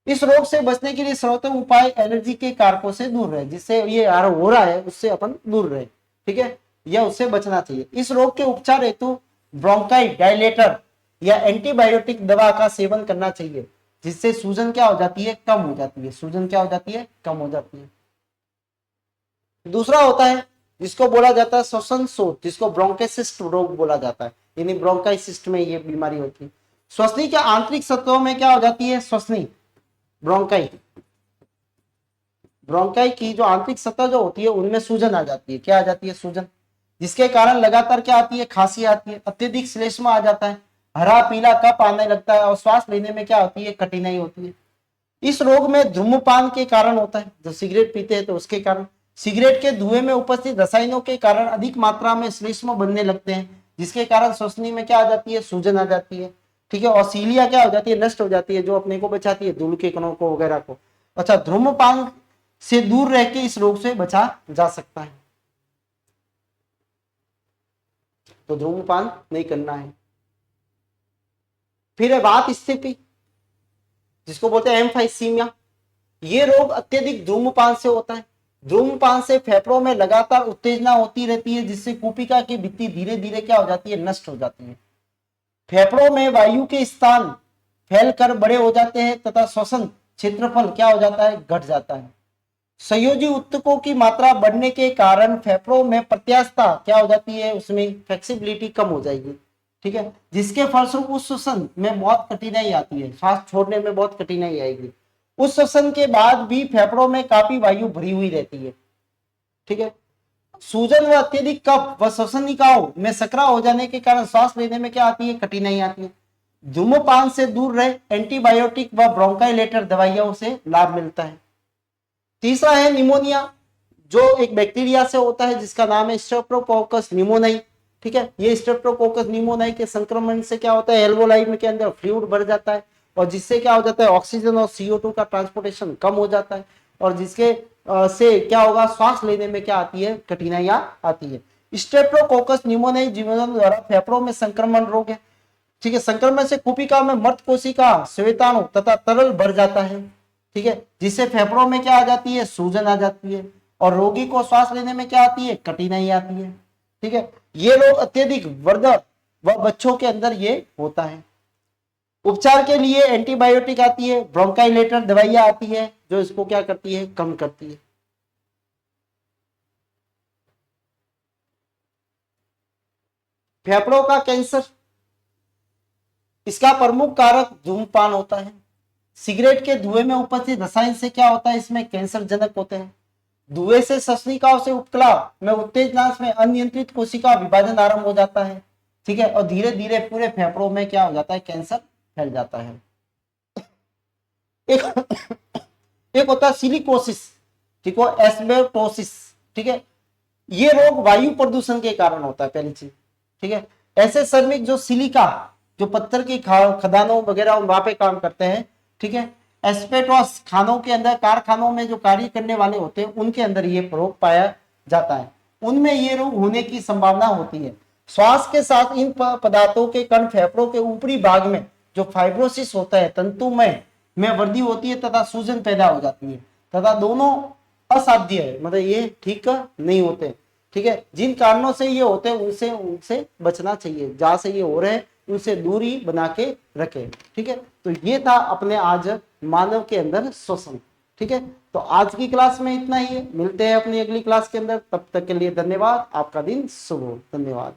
इस रोग से बचने के लिए सर्वोत्तम उपाय एलर्जी के कारकों से दूर रहे, जिससे ये हो रहा है उससे अपन दूर रहे, ठीक है, या उससे बचना चाहिए। इस रोग के उपचार हेतु ब्रोंकाई डायलेटर या एंटीबायोटिक दवा का सेवन करना चाहिए, जिससे सूजन क्या हो जाती है, कम हो जाती है। सूजन क्या हो जाती है, कम हो जाती है। दूसरा होता है जिसको बोला जाता है श्वसन शोथ, जिसको ब्रोंकेसिस्ट रोग बोला जाता है, यानी ब्रोंकाइसिस्ट में ये बीमारी होती है। श्वसनी के आंतरिक सतहों में क्या हो जाती है, श्वसनी ब्रोंकाई, ब्रोंकाई की जो आंतरिक सतह जो होती है उनमें सूजन आ जाती है। क्या आ जाती है, सूजन, जिसके कारण लगातार क्या आती है, खांसी आती है, अत्यधिक श्लेष्मा आ जाता है, हरा पीला कफ आने लगता है और श्वास लेने में क्या होती है, कठिनाई होती है। इस रोग में धूम्रपान के कारण होता है, जो सिगरेट पीते हैं तो उसके कारण, सिगरेट के धुएं में उपस्थित रसायनों के कारण अधिक मात्रा में श्लेष्म बनने लगते हैं, जिसके कारण श्वसनी में क्या आ जाती है, सूजन आ जाती है। ठीक है, और सीलिया क्या हो जाती है, नष्ट हो जाती है, जो अपने को बचाती है धूल के कणों को वगैरह को। अच्छा, धूम्रपान से दूर रह के इस रोग से बचा जा सकता है, तो धूम्रपान नहीं करना है। फिर है वात स्थिति, जिसको बोलते हैं एम्फाइसीमिया। ये रोग अत्यधिक धूम्रपान से होता है। धूम्रपान से फेफड़ों में लगातार उत्तेजना होती रहती है, जिससे कुपिका की भित्ति धीरे धीरे क्या हो जाती है, नष्ट हो जाती है। फेफड़ों में वायु के स्थान फैलकर बड़े हो जाते हैं तथा श्वसन क्षेत्रफल क्या हो जाता है, घट जाता है। संयोजी उत्तकों की मात्रा बढ़ने के कारण फेफड़ों में प्रत्यास्थता क्या हो जाती है, उसमें फ्लेक्सिबिलिटी कम हो जाएगी। ठीक है, जिसके फलस्वरूप उस श्वसन में बहुत कठिनाई आती है, सांस छोड़ने में बहुत कठिनाई आएगी। उस श्वसन के बाद भी फेफड़ों में काफी वायु भरी हुई रहती है। ठीक है, सूजन व अत्यधिक कफ व श्वसनिकाओं में सकरा हो जाने के कारण सांस लेने में क्या आती है, कठिनाई आती है। धूम्रपान से दूर रहे, एंटीबायोटिक व ब्रोंकाइलेटर दवाइयों से लाभ मिलता है। तीसरा है निमोनिया, जो एक बैक्टीरिया से होता है जिसका नाम है स्ट्रेप्टोकोकस निमोनियाई। ठीक है, ये स्ट्रेप्टोकोकस निमोनियाई के संक्रमण से क्या होता है, एल्वोलाई के अंदर फ्लूइड बढ़ जाता है, और जिससे क्या हो जाता है, ऑक्सीजन और CO2 का ट्रांसपोर्टेशन कम हो जाता है, और जिसके से क्या होगा, श्वास लेने में क्या आती है, कठिनाइयां आती है। स्ट्रेप्टोकोकस निमोनियाई जीवाणु द्वारा फेफड़ों में संक्रमण रोग है। ठीक है, संक्रमण से कुपिका में मृत कोशिका, श्वेताणु तथा तरल भर जाता है। ठीक है, जिससे फेफड़ों में क्या आ जाती है, सूजन आ जाती है, और रोगी को श्वास लेने में क्या आती है, कठिनाई आती है। ठीक है, ये रोग अत्यधिक वृद्ध व बच्चों के अंदर ये होता है। उपचार के लिए एंटीबायोटिक आती है, ब्रोंकाइलेटर दवाइयां आती है जो इसको क्या करती है, कम करती है। फेफड़ों का कैंसर, इसका प्रमुख कारक धूम्रपान होता है। सिगरेट के धुएं में उपस्थित रसायन से क्या होता है, इसमें कैंसर जनक होते हैं। धुएं से श्वसनिकाओं से उपकला में उत्तेजना में अनियंत्रित कोशिका विभाजन आरंभ हो जाता है। ठीक है, और धीरे धीरे पूरे फेफड़ों में क्या हो जाता है, कैंसर फैल जाता है। एक होता है सिलिकोसिस, ठीक है, एस्बेस्टोसिस। ठीक है, ये रोग वायु प्रदूषण के कारण होता है, पहली चीज। ठीक है, ऐसे श्रमिक जो सिलिका, जो पत्थर की खदानों वगैरह वहां पे काम करते हैं, ठीक है, एस्बेस्टोस खानों के अंदर, कारखानों में जो कार्य करने वाले होते हैं, उनके अंदर ये रोग पाया जाता है, उनमें ये रोग होने की संभावना होती है। श्वास के साथ इन पदार्थों के कण फेफड़ों के ऊपरी भाग में जो फाइब्रोसिस होता है, तंतुमय में वृद्धि होती है तथा सूजन पैदा हो जाती है, तथा दोनों असाध्य है, मतलब ये ठीक नहीं होते। ठीक है, जिन कारणों से ये होते हैं उनसे बचना चाहिए, जहां से ये हो रहे हैं उनसे दूरी बना के रखें। ठीक है, तो ये था अपने आज मानव के अंदर श्वसन। ठीक है, तो आज की क्लास में इतना ही है, मिलते हैं अपनी अगली क्लास के अंदर, तब तक के लिए धन्यवाद, आपका दिन शुभ हो, धन्यवाद।